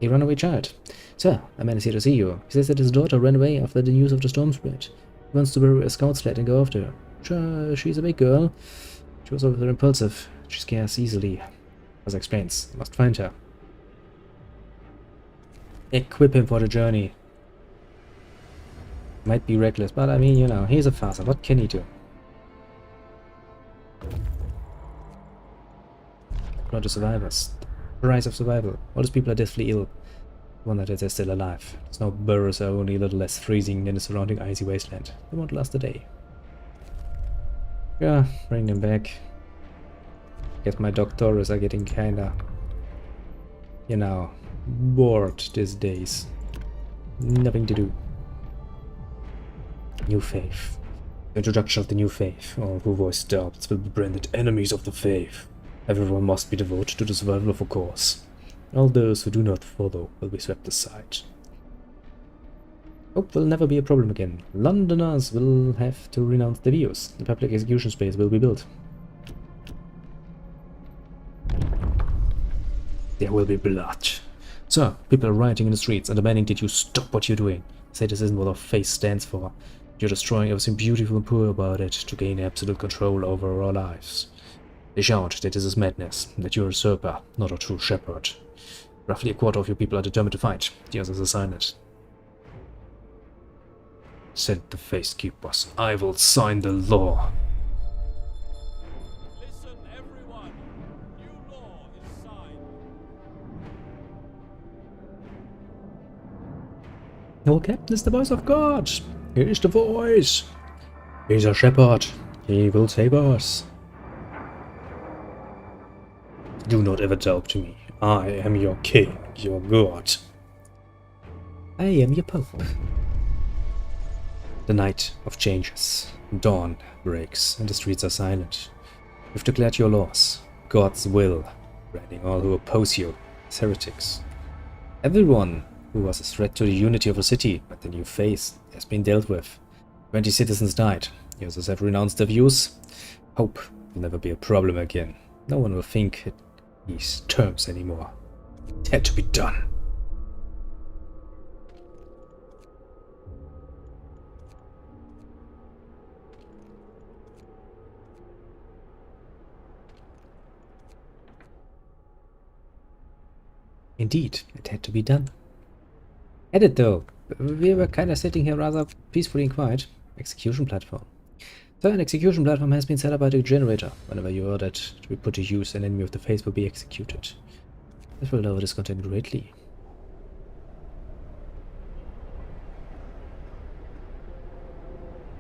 A runaway child. Sir, a man is here to see you. He says that his daughter ran away after the news of the storm spread. He wants to borrow a scout sled and go after her. Sure, she's a big girl. She was rather impulsive. She scares easily. As explains, I must find her. Equip him for the journey. Might be reckless, but I mean, you know, he's a father. What can he do? Not the survivors. The rise of survival. All these people are deathly ill. Wonder that they're still alive. The snow burrows are only a little less freezing than the surrounding icy wasteland. They won't last a day. Yeah, bring them back. Guess my doctors are getting kinda, you know, bored these days. Nothing to do. New faith. Introduction of the new faith. All who voice doubts will be branded enemies of the faith. Everyone must be devoted to the survival of a cause. All those who do not follow will be swept aside. Hope will never be a problem again. Londoners will have to renounce their views. The public execution space will be built. There will be blood. Sir, people are rioting in the streets and demanding that you stop what you're doing. Say this isn't what our faith stands for. You're destroying everything beautiful and poor about it to gain absolute control over our lives. They shout that this is madness, that you're a usurper, not a true shepherd. Roughly a quarter of your people are determined to fight. The others are silent. Said the Faith Keepers, I will sign the law. Listen, everyone. New law is signed. Your captain is the voice of God. He is the voice. He's a shepherd. He will save us. Do not ever talk to me. I am your king, your god. I am your pope. The night of changes. Dawn breaks and the streets are silent. You've declared your laws, God's will, branding all who oppose you as heretics. Everyone who was a threat to the unity of a city but the new faith has been dealt with. 20 citizens died. The others have renounced their views. Hope will never be a problem again. No one will think these terms anymore. It had to be done. Indeed, it had to be done. Had it though. We were kind of sitting here rather peacefully and quiet. Execution platform. So an execution platform has been set up by the generator. Whenever you order it to be put to use, an enemy of the faith will be executed. This will lower this content greatly.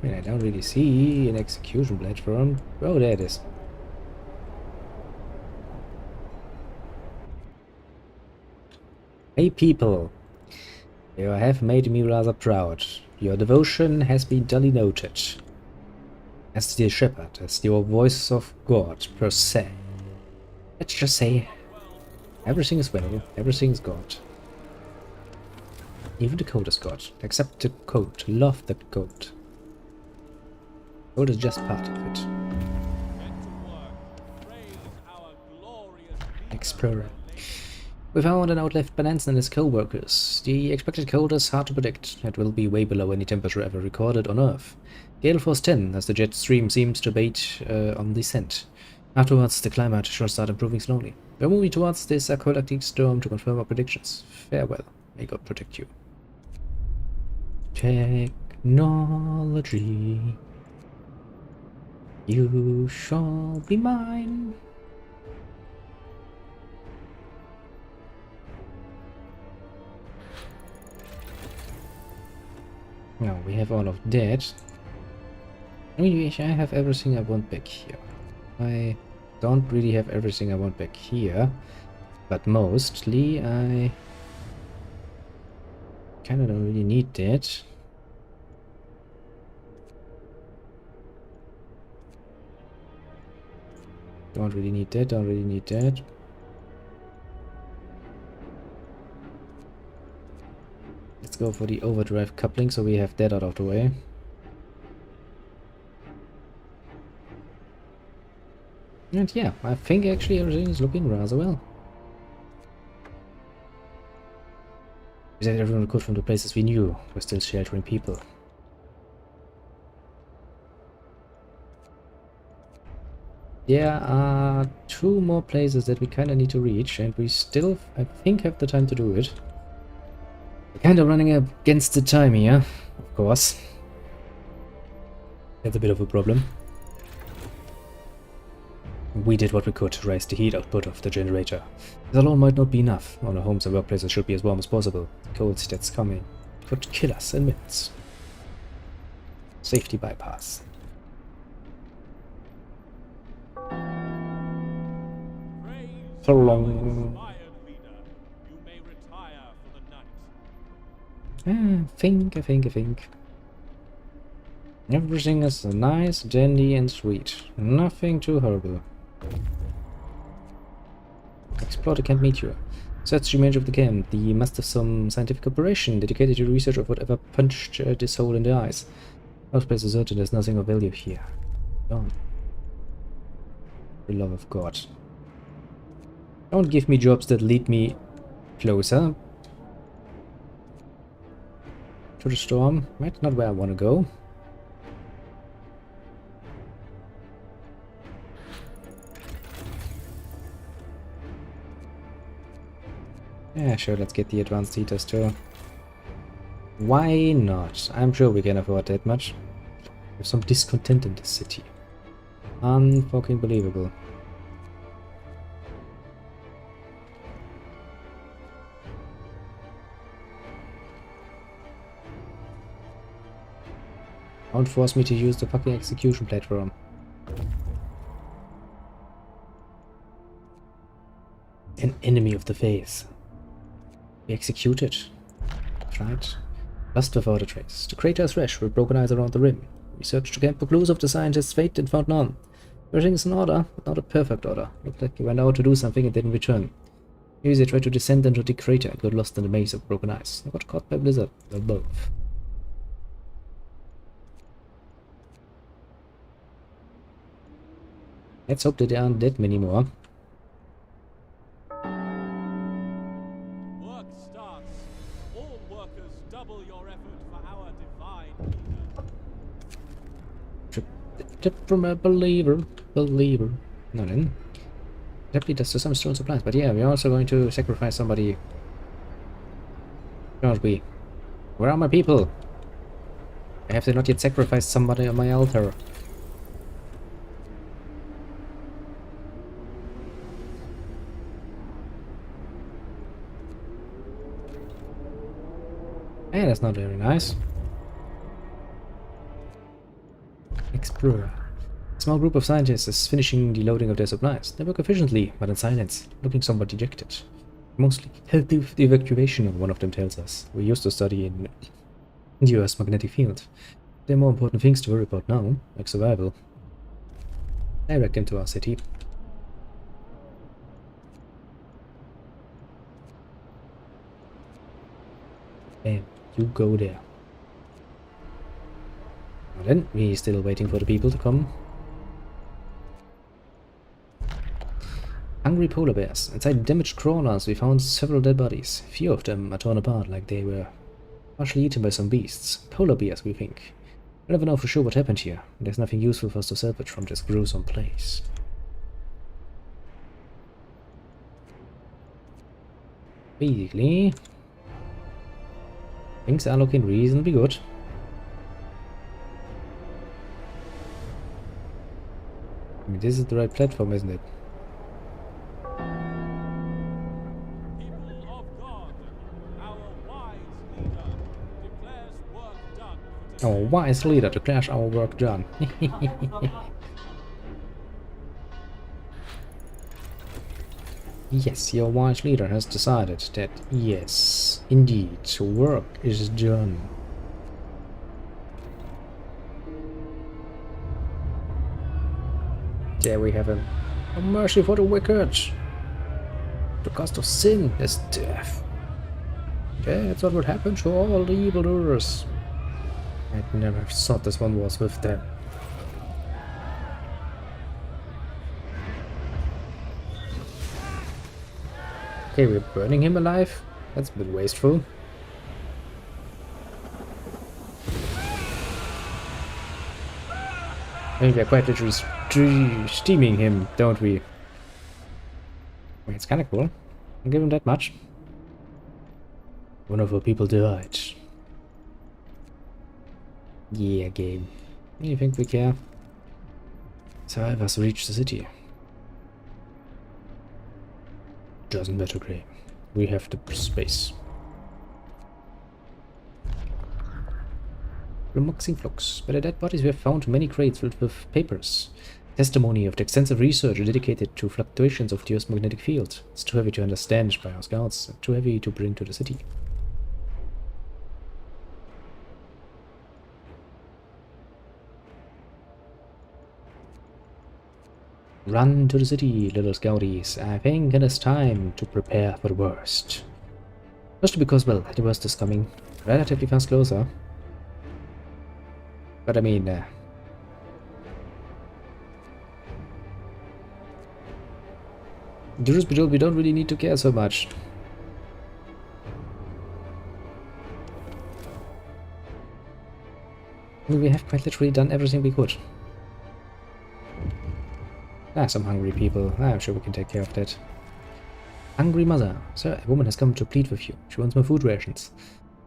I mean, I don't really see an execution platform. Oh, there it is. Hey people, you have made me rather proud. Your devotion has been duly noted. As the shepherd, as your voice of God per se. Let's just say, everything is well, everything is God. Even the code is God. Accept the code, love the code. Code is just part of it. Get to work. Praise our glorious Explorer. We found an outlet by Nansen and his co-workers. The expected cold is hard to predict. It will be way below any temperature ever recorded on Earth. Gale force 10, as the jet stream seems to abate on descent. Afterwards, the climate should start improving slowly. We're moving towards this aqueductic storm to confirm our predictions. Farewell. May God protect you. Technology. You shall be mine. Now we have all of that. I mean, I have everything I want back here. I don't really have everything I want back here, but mostly I kind of don't really need that. Don't really need that, don't really need that. Let's go for the overdrive coupling so we have that out of the way. And yeah, I think actually everything is looking rather well. We said everyone could from the places we knew were still sheltering people. There are 2 more places that we kind of need to reach, and we still, I think, have the time to do it. We're kind of running against the time here, of course. That's a bit of a problem. We did what we could to raise the heat output of the generator. This alone might not be enough. All our homes and workplaces should be as warm as possible. The cold that's coming could kill us in minutes. Safety bypass. So long. You may retire for the night. I think. Everything is nice, dandy, and sweet. Nothing too horrible. Explorer can't meet you. Search the range of the camp. The must have some scientific operation dedicated to research of whatever punched this hole in the ice. House place is certain there's nothing of value here. Gone. For the love of God. Don't give me jobs that lead me closer to the storm. Right, not where I want to go. Yeah, sure, let's get the advanced heaters too. Why not? I'm sure we can afford that much. There's some discontent in this city. Unfucking believable. Don't force me to use the fucking execution platform. An enemy of the faith. Be executed. Right. Lost without a trace. The crater is fresh with broken eyes around the rim. We searched to camp for clues of the scientist's fate and found none. Everything is in order, but not a perfect order. Looked like he went out to do something and didn't return. Maybe they tried to descend into the crater and got lost in the maze of broken ice. They got caught by blizzard. Or both. Let's hope that there aren't that many more. Work starts. All workers double your effort for our divine leader. Tip from a believer. No then. That leads us to some stone supplies, but yeah, we're also going to sacrifice somebody. Don't we? Where are my people? I have not yet sacrificed somebody on my altar. Hey, that's not very nice. Explorer. A small group of scientists is finishing the loading of their supplies. They work efficiently, but in silence, looking somewhat dejected. Mostly helping with the evacuation, one of them tells us. We used to study in the Earth's magnetic field. There are more important things to worry about now, like survival. Direct into our city. Bam, you go there. Now then, we're still waiting for the people to come. Hungry polar bears. Inside damaged crawlers we found several dead bodies. Few of them are torn apart like they were partially eaten by some beasts. Polar bears, we think. We never know for sure what happened here. There's nothing useful for us to salvage from this gruesome place. Basically, things are looking reasonably good. I mean, this is the right platform, isn't it? People of God, our wise leader declares work done Our wise leader to crash our work done. Yes, your wise leader has decided that, yes, indeed, work is done. There we have a mercy for the wicked. The cost of sin is death. That's what would happen to all the evildoers. I never thought this one was with them. Okay, we're burning him alive? That's a bit wasteful. I mean, we're quite literally steaming him, don't we? Well, it's kinda cool. I'll give him that much. One of our people died. Yeah, game. You think we care? Survivors reach the city. Doesn't matter, Grey. We have the space. Remoxing flux. By the dead bodies we have found many crates filled with papers. Testimony of the extensive research dedicated to fluctuations of the Earth's magnetic field. It's too heavy to understand by our scouts, and too heavy to bring to the city. Run to the city, little scouties. I think it is time to prepare for the worst. Mostly because, well, the worst is coming relatively fast closer. But I mean, truth be told, we don't really need to care so much. I mean, we have quite literally done everything we could. Some hungry people. I'm sure we can take care of that. Hungry mother. Sir, a woman has come to plead with you. She wants more food rations.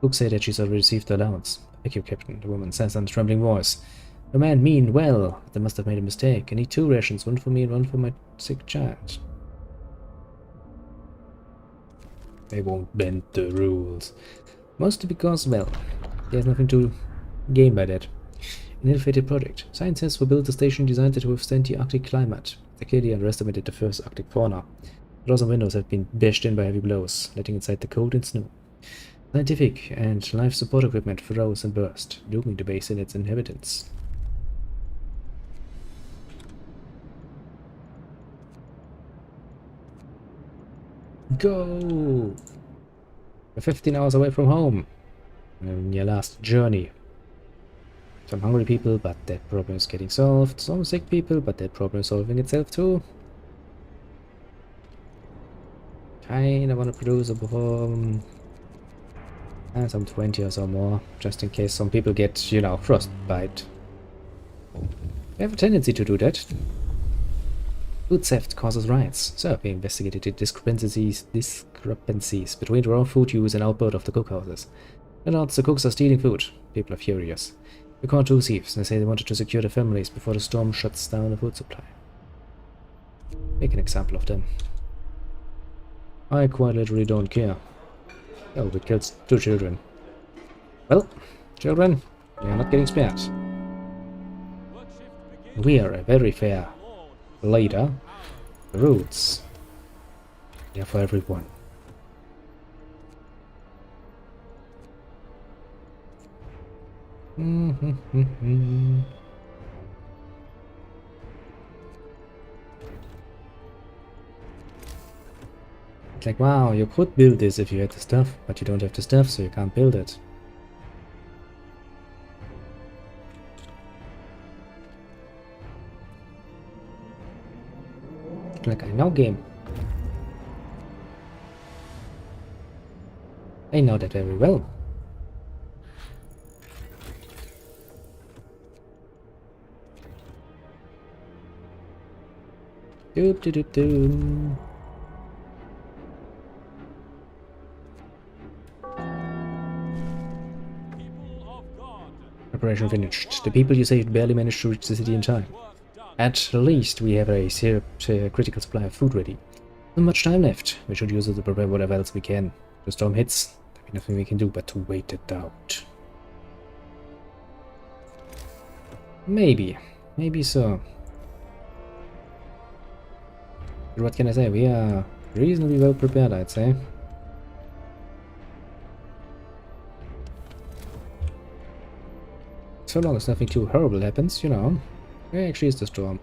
Cooks say that she's already received the allowance. Thank you, Captain, the woman says in a trembling voice. The man mean well. They must have made a mistake. I need 2 rations, one for me and one for my sick child. They won't bend the rules. Mostly because, well, there's nothing to gain by that. An ill-fated project. Scientists will build a station designed to withstand the Arctic climate. They clearly underestimated the first Arctic fauna. Doors and windows have been bashed in by heavy blows, letting inside the cold and snow. Scientific and life support equipment froze and burst, dooming the base and its inhabitants. Go! We're 15 hours away from home. In your last journey. Some hungry people, but that problem is getting solved. Some sick people, but that problem is solving itself too. Kinda wanna produce a bomb. And some 20 or so more, just in case some people get, you know, frostbite. They have a tendency to do that. Food theft causes riots, so we investigated the discrepancies between raw food use and output of the cookhouses. Turns out the cooks are stealing food. People are furious. We caught 2 thieves. They say they wanted to secure their families before the storm shuts down the food supply. Make an example of them. I quite literally don't care. Oh, we killed 2 children. Well, children, we are not getting spared. We are a very fair leader. The rules. They are for everyone. It's like, wow, you could build this if you had the stuff, but you don't have the stuff, so you can't build it. Like, I know game. I know that very well. Doop doop doop doop. Preparation finished. The people you saved barely managed to reach the city in time. At least we have a critical supply of food ready. Not much time left. We should use it to prepare whatever else we can. The storm hits. There'll be nothing we can do but to wait it out. Maybe. Maybe so. But what can I say? We are reasonably well prepared, I'd say. So long as nothing too horrible happens, you know. Where actually is the storm?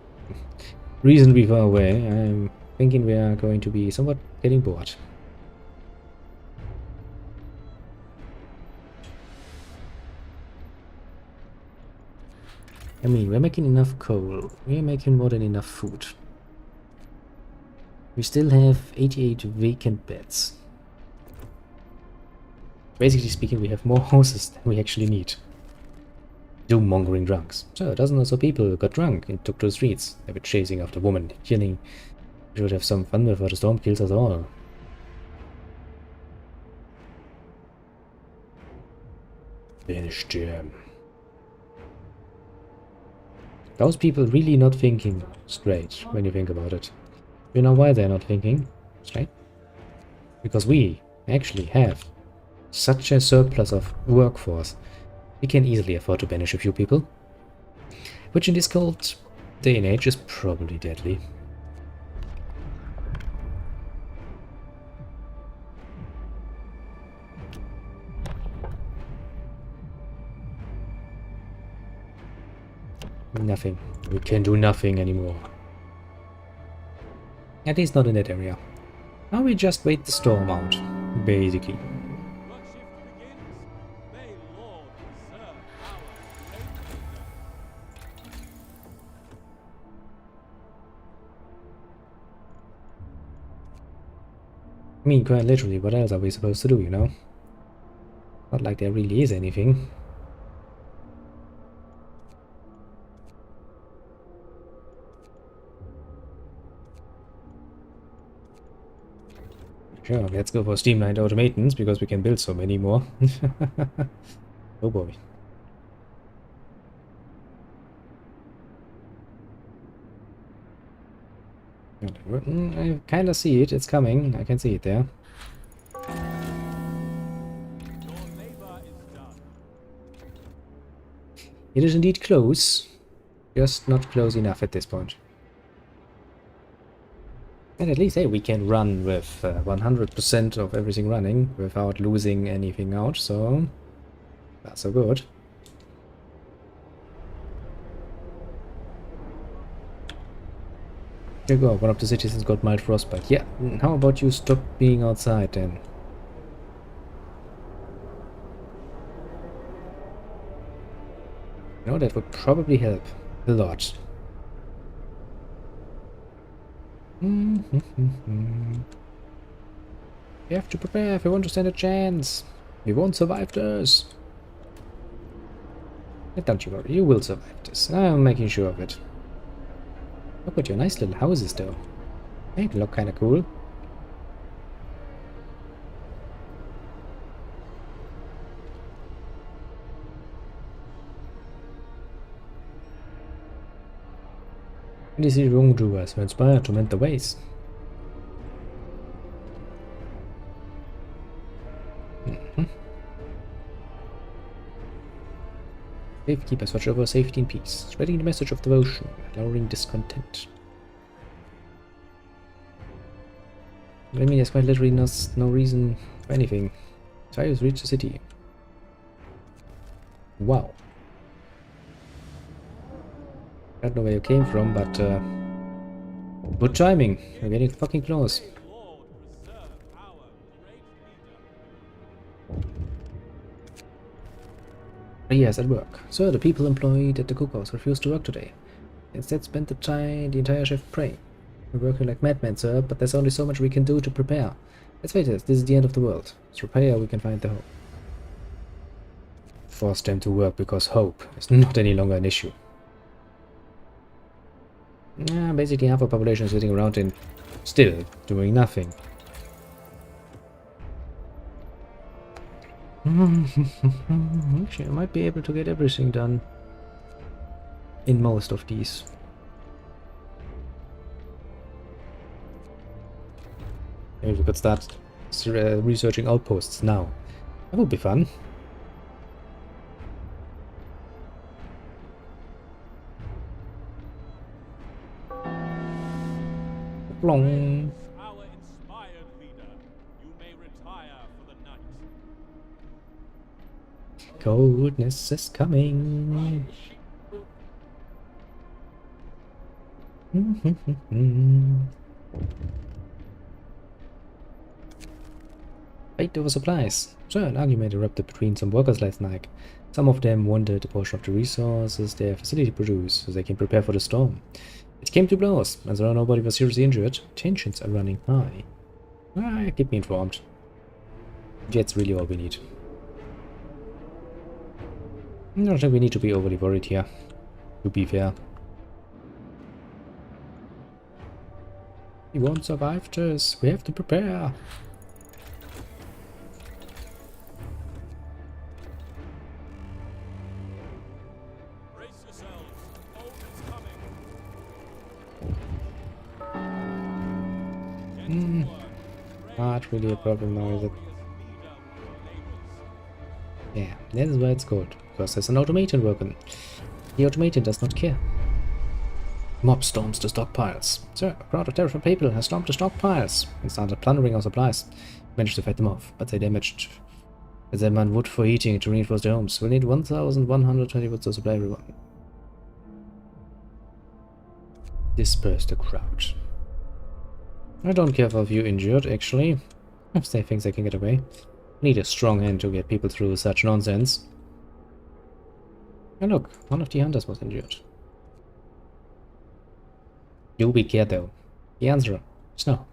Reasonably far away. I'm thinking we are going to be somewhat getting bored. I mean, we're making enough coal. We're making more than enough food. We still have 88 vacant beds. Basically speaking, we have more houses than we actually need. Doom-mongering drunks. So, dozens of people got drunk and took to the streets. They were chasing after women, yelling, "We should have some fun before the storm kills us all." Finish them. Those people really not thinking straight when you think about it. You know why they're not thinking straight? Because we actually have such a surplus of workforce. We can easily afford to banish a few people, which in this cold day and age is probably deadly. Nothing. We can do nothing anymore. At least not in that area. Now we just wait the storm out, basically. Your shift begins. May Lord preserve our great leader. I mean, quite literally, what else are we supposed to do, you know? Not like there really is anything. Sure, let's go for streamlined automatons, because we can build so many more. Oh boy. I kinda see it, it's coming, I can see it there. Your labor is done. It is indeed close, just not close enough at this point. And at least, hey, we can run with 100% of everything running without losing anything out, so that's so good. There you go, one of the citizens got mild frostbite. Yeah, how about you stop being outside then? You know, that would probably help a lot. We have to prepare if we want to stand a chance. We won't survive this. Don't you worry, you will survive this. I'm making sure of it. Look at your nice little houses though. They look kinda cool. These wrongdoers were inspired to mend the ways. Keepers watch over safety and peace, spreading the message of devotion, lowering discontent. I mean, there's quite literally no reason for anything. Tires reach the city. Wow. I don't know where you came from, but good timing. We're getting fucking close. May Lord preserve our great leader. Yes, at work. Sir, the people employed at the cookhouse refused to work today. Instead spent the entire shift praying. We're working like madmen, sir, but there's only so much we can do to prepare. Let's face it, this is the end of the world. Through prayer we can find the hope. Force them to work because hope is not any longer an issue. Basically half our population is sitting around and still doing nothing. Actually, I might be able to get everything done in most of these. Maybe we could start researching outposts now. That would be fun. Plong. Our inspired leader, you may retire for the night. Coldness is coming. Fight over supplies. So an argument erupted between some workers last night. Some of them wanted a portion of the resources their facility produced, so they can prepare for the storm. It came to blows, and though nobody was seriously injured, tensions are running high. Keep me informed. That's really all we need. I don't think we need to be overly worried here, to be fair. We won't survive this. We have to prepare. Brace yourselves. Hold is coming. Not really a problem now, is it? Yeah, that is why it's good. Because there's an automaton working. The automaton does not care. Mob storms the stockpiles. Sir, a crowd of terrified people has stormed the stockpiles and started plundering our supplies. Managed to fight them off, but they damaged them on wood for heating to reinforce their homes. We'll need 1,120 wood to supply everyone. Disperse the crowd. I don't care for a few injured, actually. If they think they can get away. Need a strong hand to get people through such nonsense. And look, one of the hunters was injured. Do we care though? The answer is no.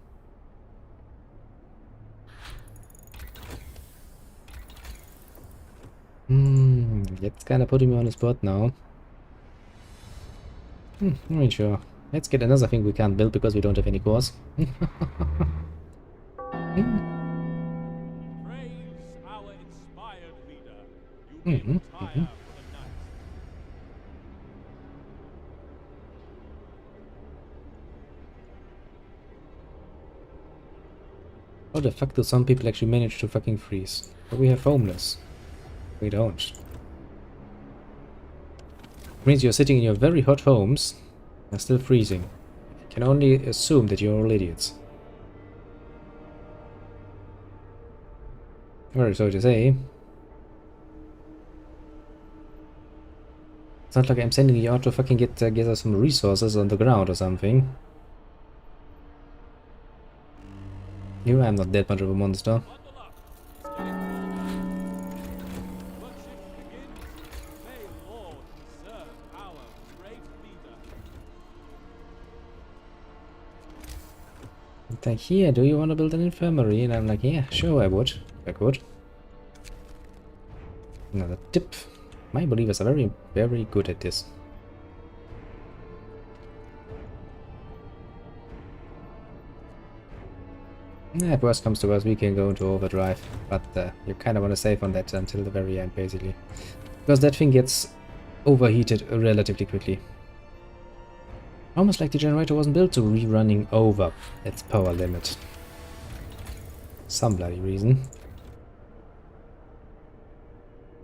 That's kinda putting me on the spot now. I mean, sure. Let's get another thing we can't build because we don't have any cores. Praise our inspired leader. You may retire for the night. How the fuck do some people actually manage to fucking freeze? But we have homeless. We don't. Means you're sitting in your very hot homes and still freezing. I can only assume that you're all idiots. Very sorry to say. It's not like I'm sending you out to fucking gather some resources on the ground or something. You, I'm not that much of a monster. It's like, here, do you want to build an infirmary? And I'm like, yeah, sure I would. I could. Another tip. My believers are very, very good at this. If worst comes to worst, we can go into overdrive, but you kind of want to save on that until the very end, basically. Because that thing gets overheated relatively quickly. Almost like the generator wasn't built to be running over its power limit. Some bloody reason.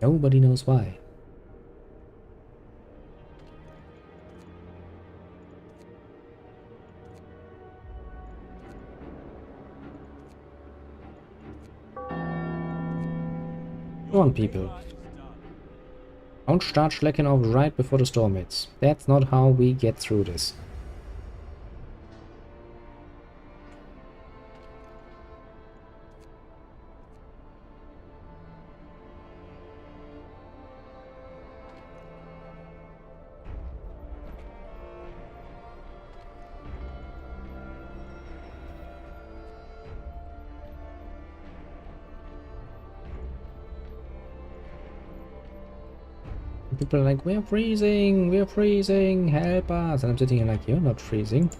Nobody knows why. Come on, people. Don't start slacking off right before the storm hits. That's not how we get through this. People are like, we're freezing, help us. And I'm sitting here like, you're not freezing.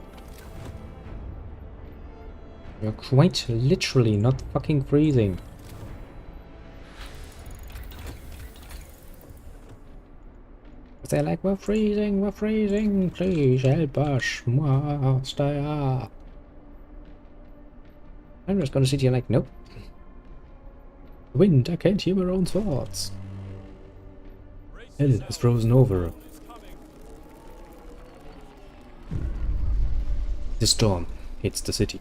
You're quite literally not fucking freezing. They're like, we're freezing, please help us, master. I'm just gonna sit here like, nope. Wind, I can't hear my own thoughts. Hell has frozen over. The storm hits the city.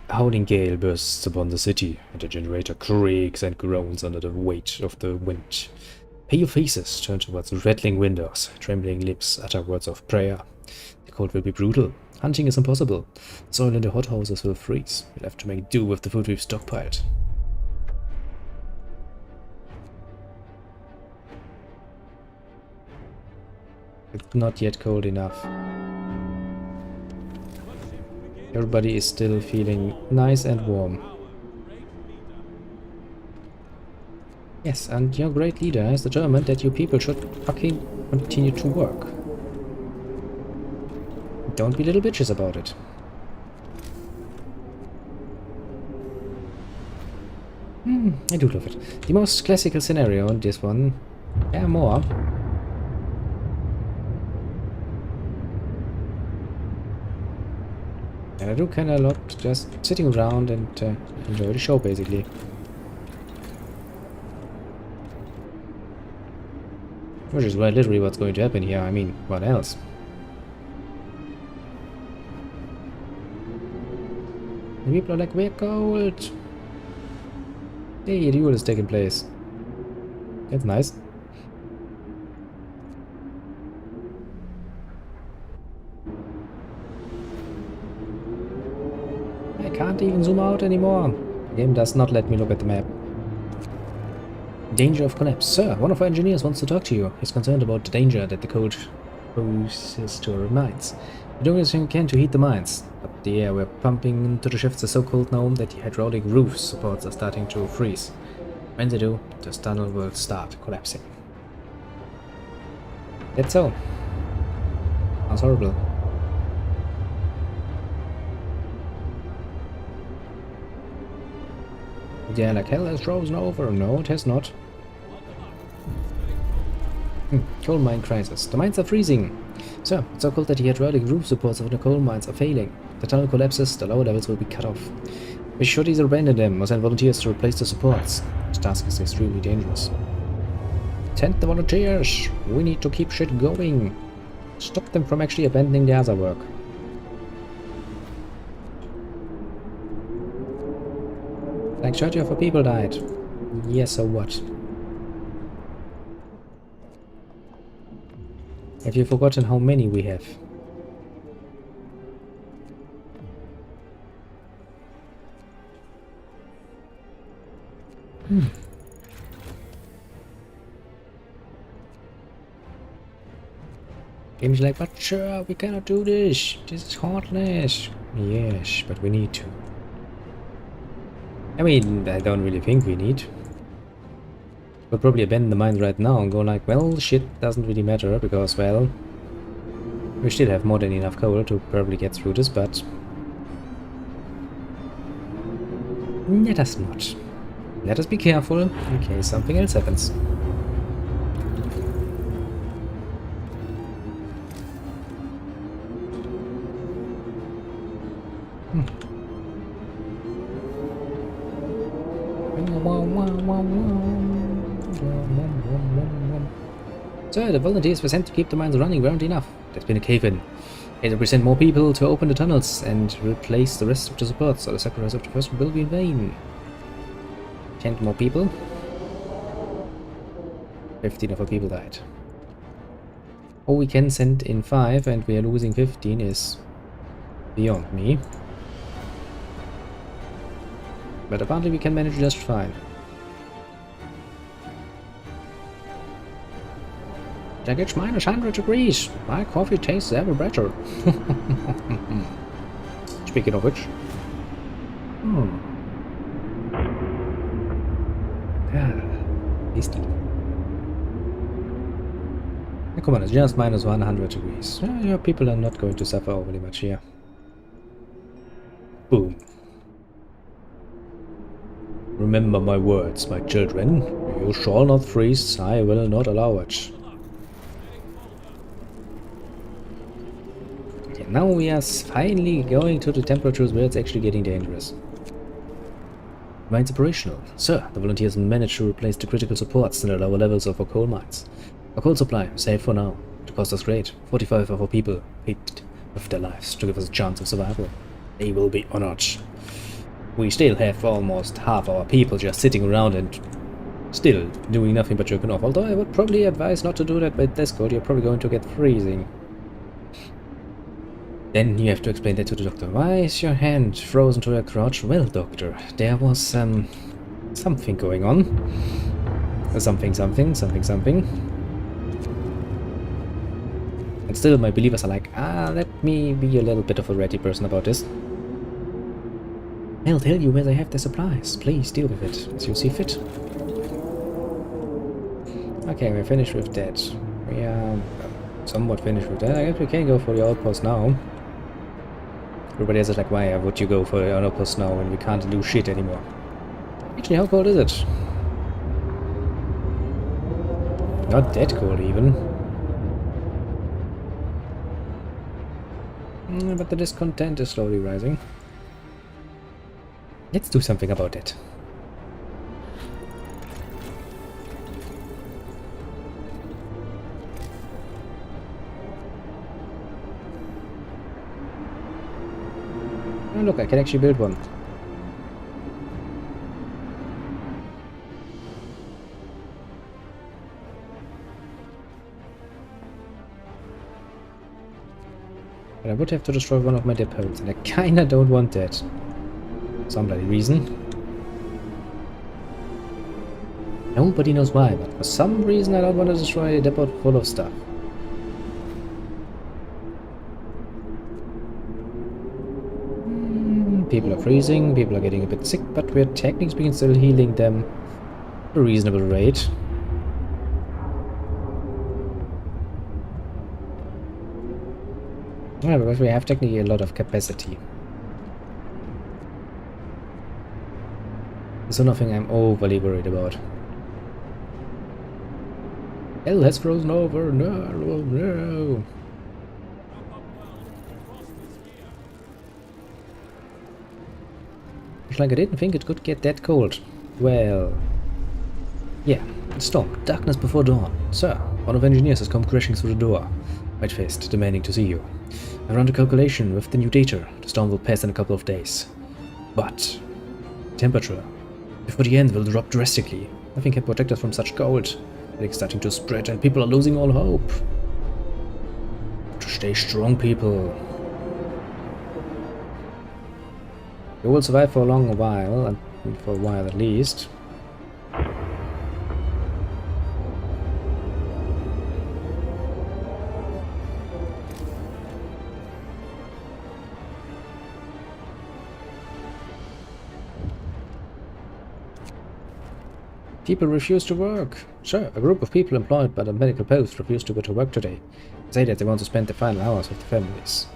A howling gale bursts upon the city, and the generator creaks and groans under the weight of the wind. Pale faces turn towards rattling windows, trembling lips utter words of prayer. The cold will be brutal. Hunting is impossible. The soil in the hothouses will freeze. We'll have to make do with the food we've stockpiled. It's not yet cold enough. Everybody is still feeling nice and warm. Yes, and your great leader has determined that you people should fucking continue to work. Don't be little bitches about it. I do love it. The most classical scenario in this one. Yeah, more. And I do kinda lot just sitting around and enjoy the show, basically. Which is literally what's going to happen here. I mean, what else? And people are like, we're cold. Hey, a duel is taking place. That's nice. I can't even zoom out anymore. The game does not let me look at the map. Danger of collapse. Sir, one of our engineers wants to talk to you. He's concerned about the danger that the code poses to our mines. We're doing everything we can to heat the mines, but the air we're pumping into the shafts is so cold now that the hydraulic roof supports are starting to freeze. When they do, this tunnel will start collapsing. That's so. Sounds horrible. Yeah, like hell has frozen over. No, it has not. Coal mine crisis. The mines are freezing. Sir, it's so cold that the hydraulic roof supports of the coal mines are failing. The tunnel collapses, the lower levels will be cut off. We should either abandon them or send volunteers to replace the supports. This task is extremely dangerous. Send the volunteers! We need to keep shit going. Stop them from actually abandoning the other work. Like 30 of our people died. Yes, so what? Have you forgotten how many we have? Game's like, but sure, we cannot do this. This is heartless. Yes, but we need to. I mean, I don't really think we need. We'll probably abandon the mine right now and go like, well, shit doesn't really matter because, well, we still have more than enough coal to probably get through this, but let us not. Let us be careful in case something else happens. So, the volunteers were sent to keep the mines running weren't enough. There's been a cave-in. We sent more people to open the tunnels and replace the rest of the support, so the sacrifice of the first will be in vain. 10 more people. 15 of our people died. Or we can send in 5 and we are losing 15 is beyond me. But apparently we can manage just fine. It's minus 100 degrees. My coffee tastes ever better. Speaking of which. Tasty. Come on, it's just minus 100 degrees. Your people are not going to suffer overly much here. Boom. Remember my words, my children. You shall not freeze. I will not allow it. Now we are finally going to the temperatures where it's actually getting dangerous. Mines operational. Sir, the volunteers managed to replace the critical supports in the lower levels of our coal mines. Our coal supply is safe for now. The cost is great. 45 of our people paid with their lives to give us a chance of survival. They will be honored. We still have almost half our people just sitting around and still doing nothing but jerking off. Although I would probably advise not to do that by Discord, you're probably going to get freezing. Then you have to explain that to the doctor. Why is your hand frozen to your crotch? Well, doctor, there was something going on. Something. And still my believers are like, let me be a little bit of a ratty person about this. I'll tell you where they have their supplies. Please deal with it as you see fit. Okay, we're finished with that. We are somewhat finished with that. I guess we can go for the outpost now. Everybody else is like, why would you go for the outpost now when we can't do shit anymore? Actually, how cold is it? Not that cold even. But the discontent is slowly rising. Let's do something about it. Oh, look, I can actually build one. But I would have to destroy one of my depots, and I kinda don't want that. For some bloody reason. Nobody knows why, but for some reason I don't want to destroy a depot full of stuff. People are freezing, people are getting a bit sick, but we're technically speaking still healing them at a reasonable rate. Yeah, because we have technically a lot of capacity. So nothing I'm overly worried about. Hell has frozen over, no, no. It's like I didn't think it could get that cold. Well, yeah, storm, darkness before dawn. Sir, one of engineers has come crashing through the door. White-faced, demanding to see you. I run the calculation with the new data. The storm will pass in a couple of days. But temperature before the end will drop drastically. Nothing can protect us from such cold. It's starting to spread and people are losing all hope. To stay strong, people. You will survive for a long while, and for a while at least. People refuse to work. Sure, a group of people employed by the medical post refuse to go to work today. They say that they want to spend the final hours with their families.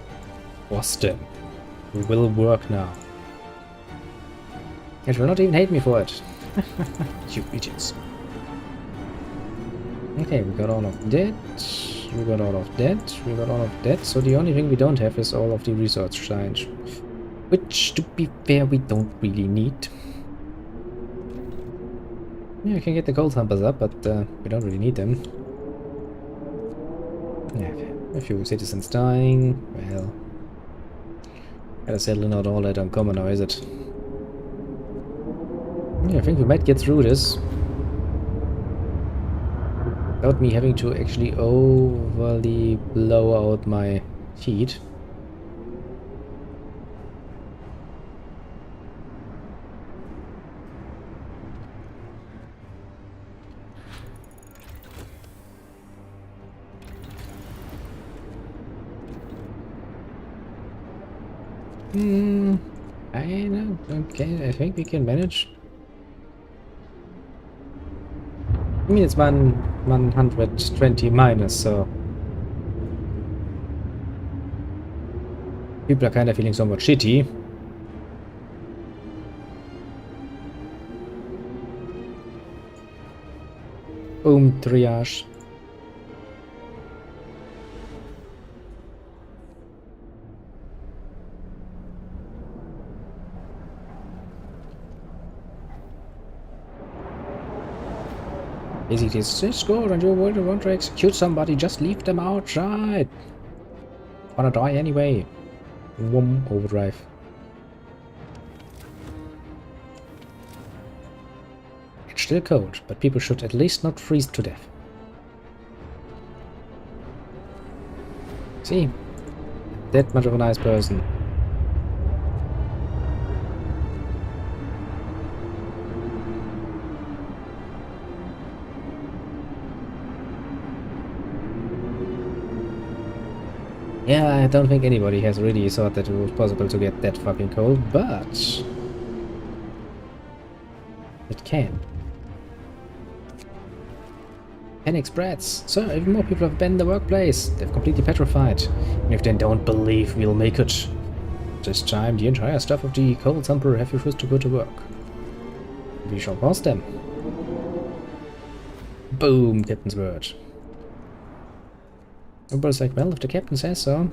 Boston. We will work now. It will not even hate me for it. You idiots. Okay, we got all of that. We got all of that. We got all of that. So the only thing we don't have is all of the research science. Which, to be fair, we don't really need. Yeah, we can get the gold humpers up, but we don't really need them. Yeah, a few citizens dying. Well, gotta settle not all that uncommon now, is it? Yeah, I think we might get through this without me having to actually overly blow out my heat. I know. Okay, I think we can manage. I mean, it's 120 minus, so people are kind of feeling somewhat shitty. Boom, triage. Basically, it's just go and you want to execute somebody, just leave them outside. Wanna die anyway. Whoom, overdrive. still cold, but people should at least not freeze to death. See? That much of a nice person. Yeah, I don't think anybody has really thought that it was possible to get that fucking cold, but it can. Panic spreads. Sir, even more people have been in the workplace. They've completely petrified. And if they don't believe we'll make it. This time, the entire staff of the Cold Sumper have refused to go to work. We shall pause them. Boom, Captain's word. Everybody's like, well, if the captain says so.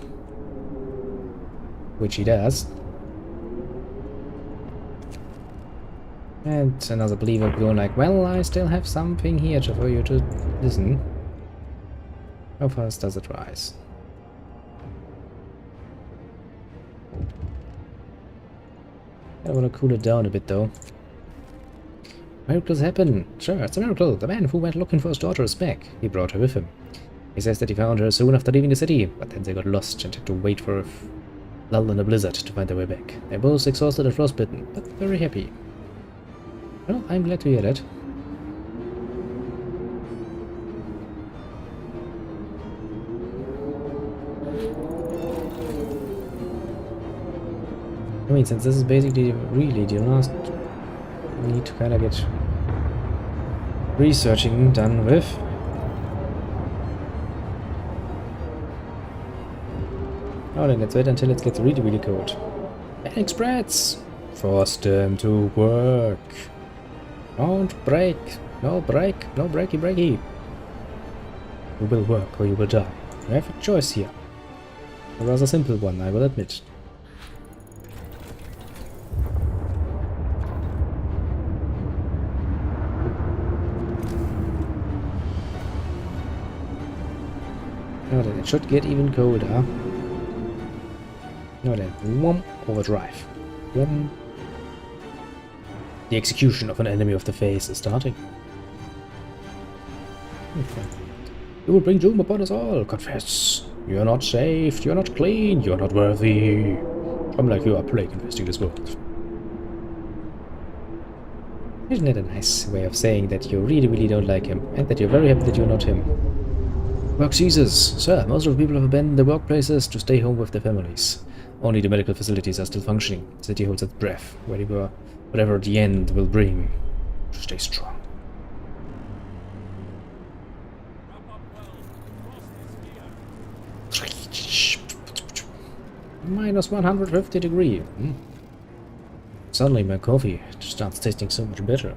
Which he does. And another believer going like, well, I still have something here for you to listen. How fast does it rise? I want to cool it down a bit though. Miracles happen. Sure, it's a miracle. The man who went looking for his daughter is back. He brought her with him. He says that he found her soon after leaving the city, but then they got lost and had to wait for a lull in a blizzard to find their way back. They're both exhausted and frostbitten, but very happy. Well, I'm glad to hear that. I mean, since this is basically really the last we need to kind of get researching done with. Oh, then let's wait until it gets really, really cold. Panic spreads! Force them to work. Don't break. No break. No breaky breaky. You will work or you will die. You have a choice here. A rather simple one, I will admit. Now then, it should get even colder. Now then, whomp, overdrive. Whomp. The execution of an enemy of the face is starting. Okay. You will bring doom upon us all. Confess. You are not safe. You are not clean. You are not worthy. Come like you are plague infesting this world. Isn't that a nice way of saying that you really, really don't like him, and that you're very happy that you're not him? Work ceases. Sir, most of the people have abandoned their workplaces to stay home with their families. Only the medical facilities are still functioning. The city holds its breath, whatever the end will bring. Stay strong. Minus 150 degree. Suddenly my coffee starts tasting so much better.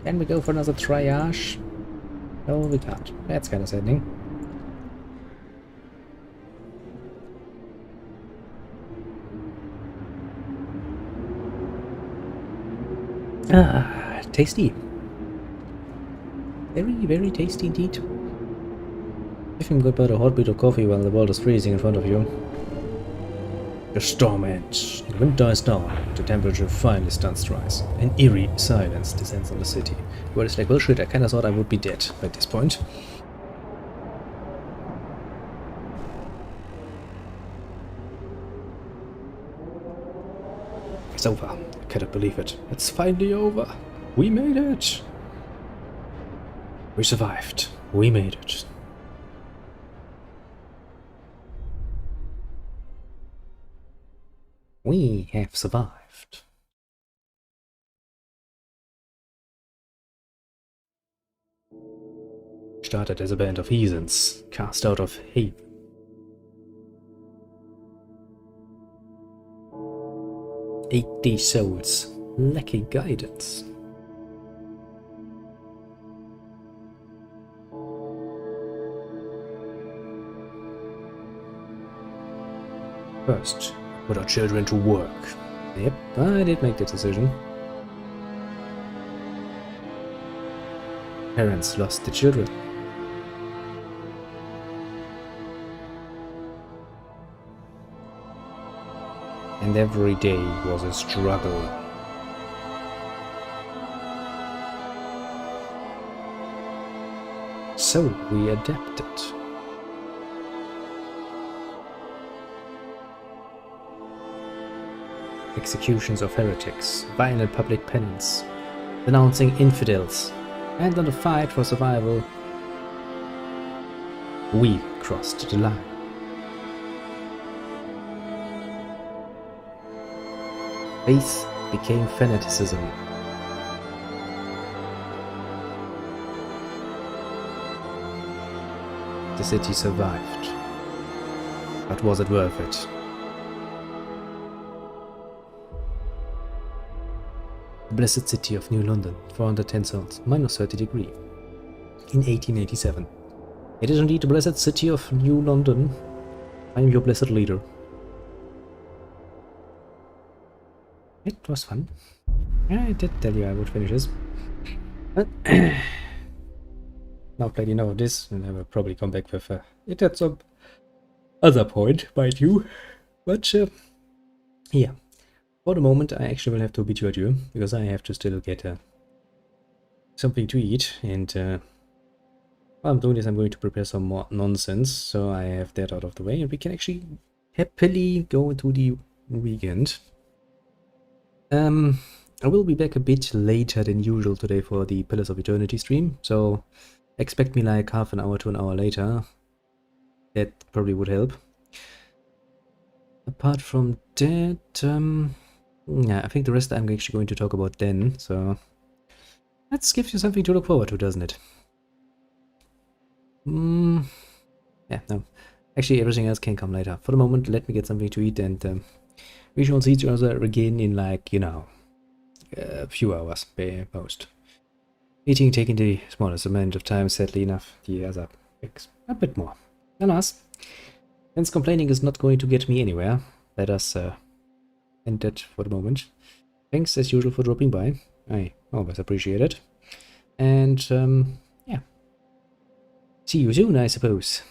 Can we go for another triage? No, we can't. That's kind of saddening. Ah, tasty. Very, very tasty indeed. Nothing good about a hot beat of coffee while the world is freezing in front of you. The storm ends. The wind dies down. The temperature finally starts to rise. An eerie silence descends on the city. Well, it's like, well, shit, I kinda thought I would be dead by this point. It's over. I cannot believe it. It's finally over. We made it. We survived. We made it. We have survived. Started as a band of heathens, cast out of hate. "80 souls, lacking guidance." First, put our children to work. Yep, I did make the decision. Parents lost the children. And every day was a struggle. So we adapted. Executions of heretics, violent public penance, denouncing infidels, and on the fight for survival, we crossed the line. Faith became fanaticism. The city survived. But was it worth it? The blessed city of New London, 410 souls, minus 30 degree. In 1887. It is indeed the blessed city of New London. I am your blessed leader. It was fun. I did tell you I would finish this. But now that you know this, and I will probably come back with it at some other point, mind you. But yeah, for the moment I actually will have to bid you adieu, because I have to still get something to eat, and while I'm doing this I'm going to prepare some more nonsense, so I have that out of the way, and we can actually happily go into the weekend. I will be back a bit later than usual today for the Pillars of Eternity stream, so expect me like half an hour to an hour later. That probably would help. Apart from that, yeah, I think the rest I'm actually going to talk about then, so that gives you something to look forward to, doesn't it? Yeah, no. Actually, everything else can come later. For the moment, let me get something to eat, and we shall see each other again in, like, you know, a few hours, by most. Eating taking the smallest amount of time, sadly enough. The other takes a bit more than us. Hence, complaining is not going to get me anywhere. Let us end that for the moment. Thanks, as usual, for dropping by. I always appreciate it. And, yeah. See you soon, I suppose.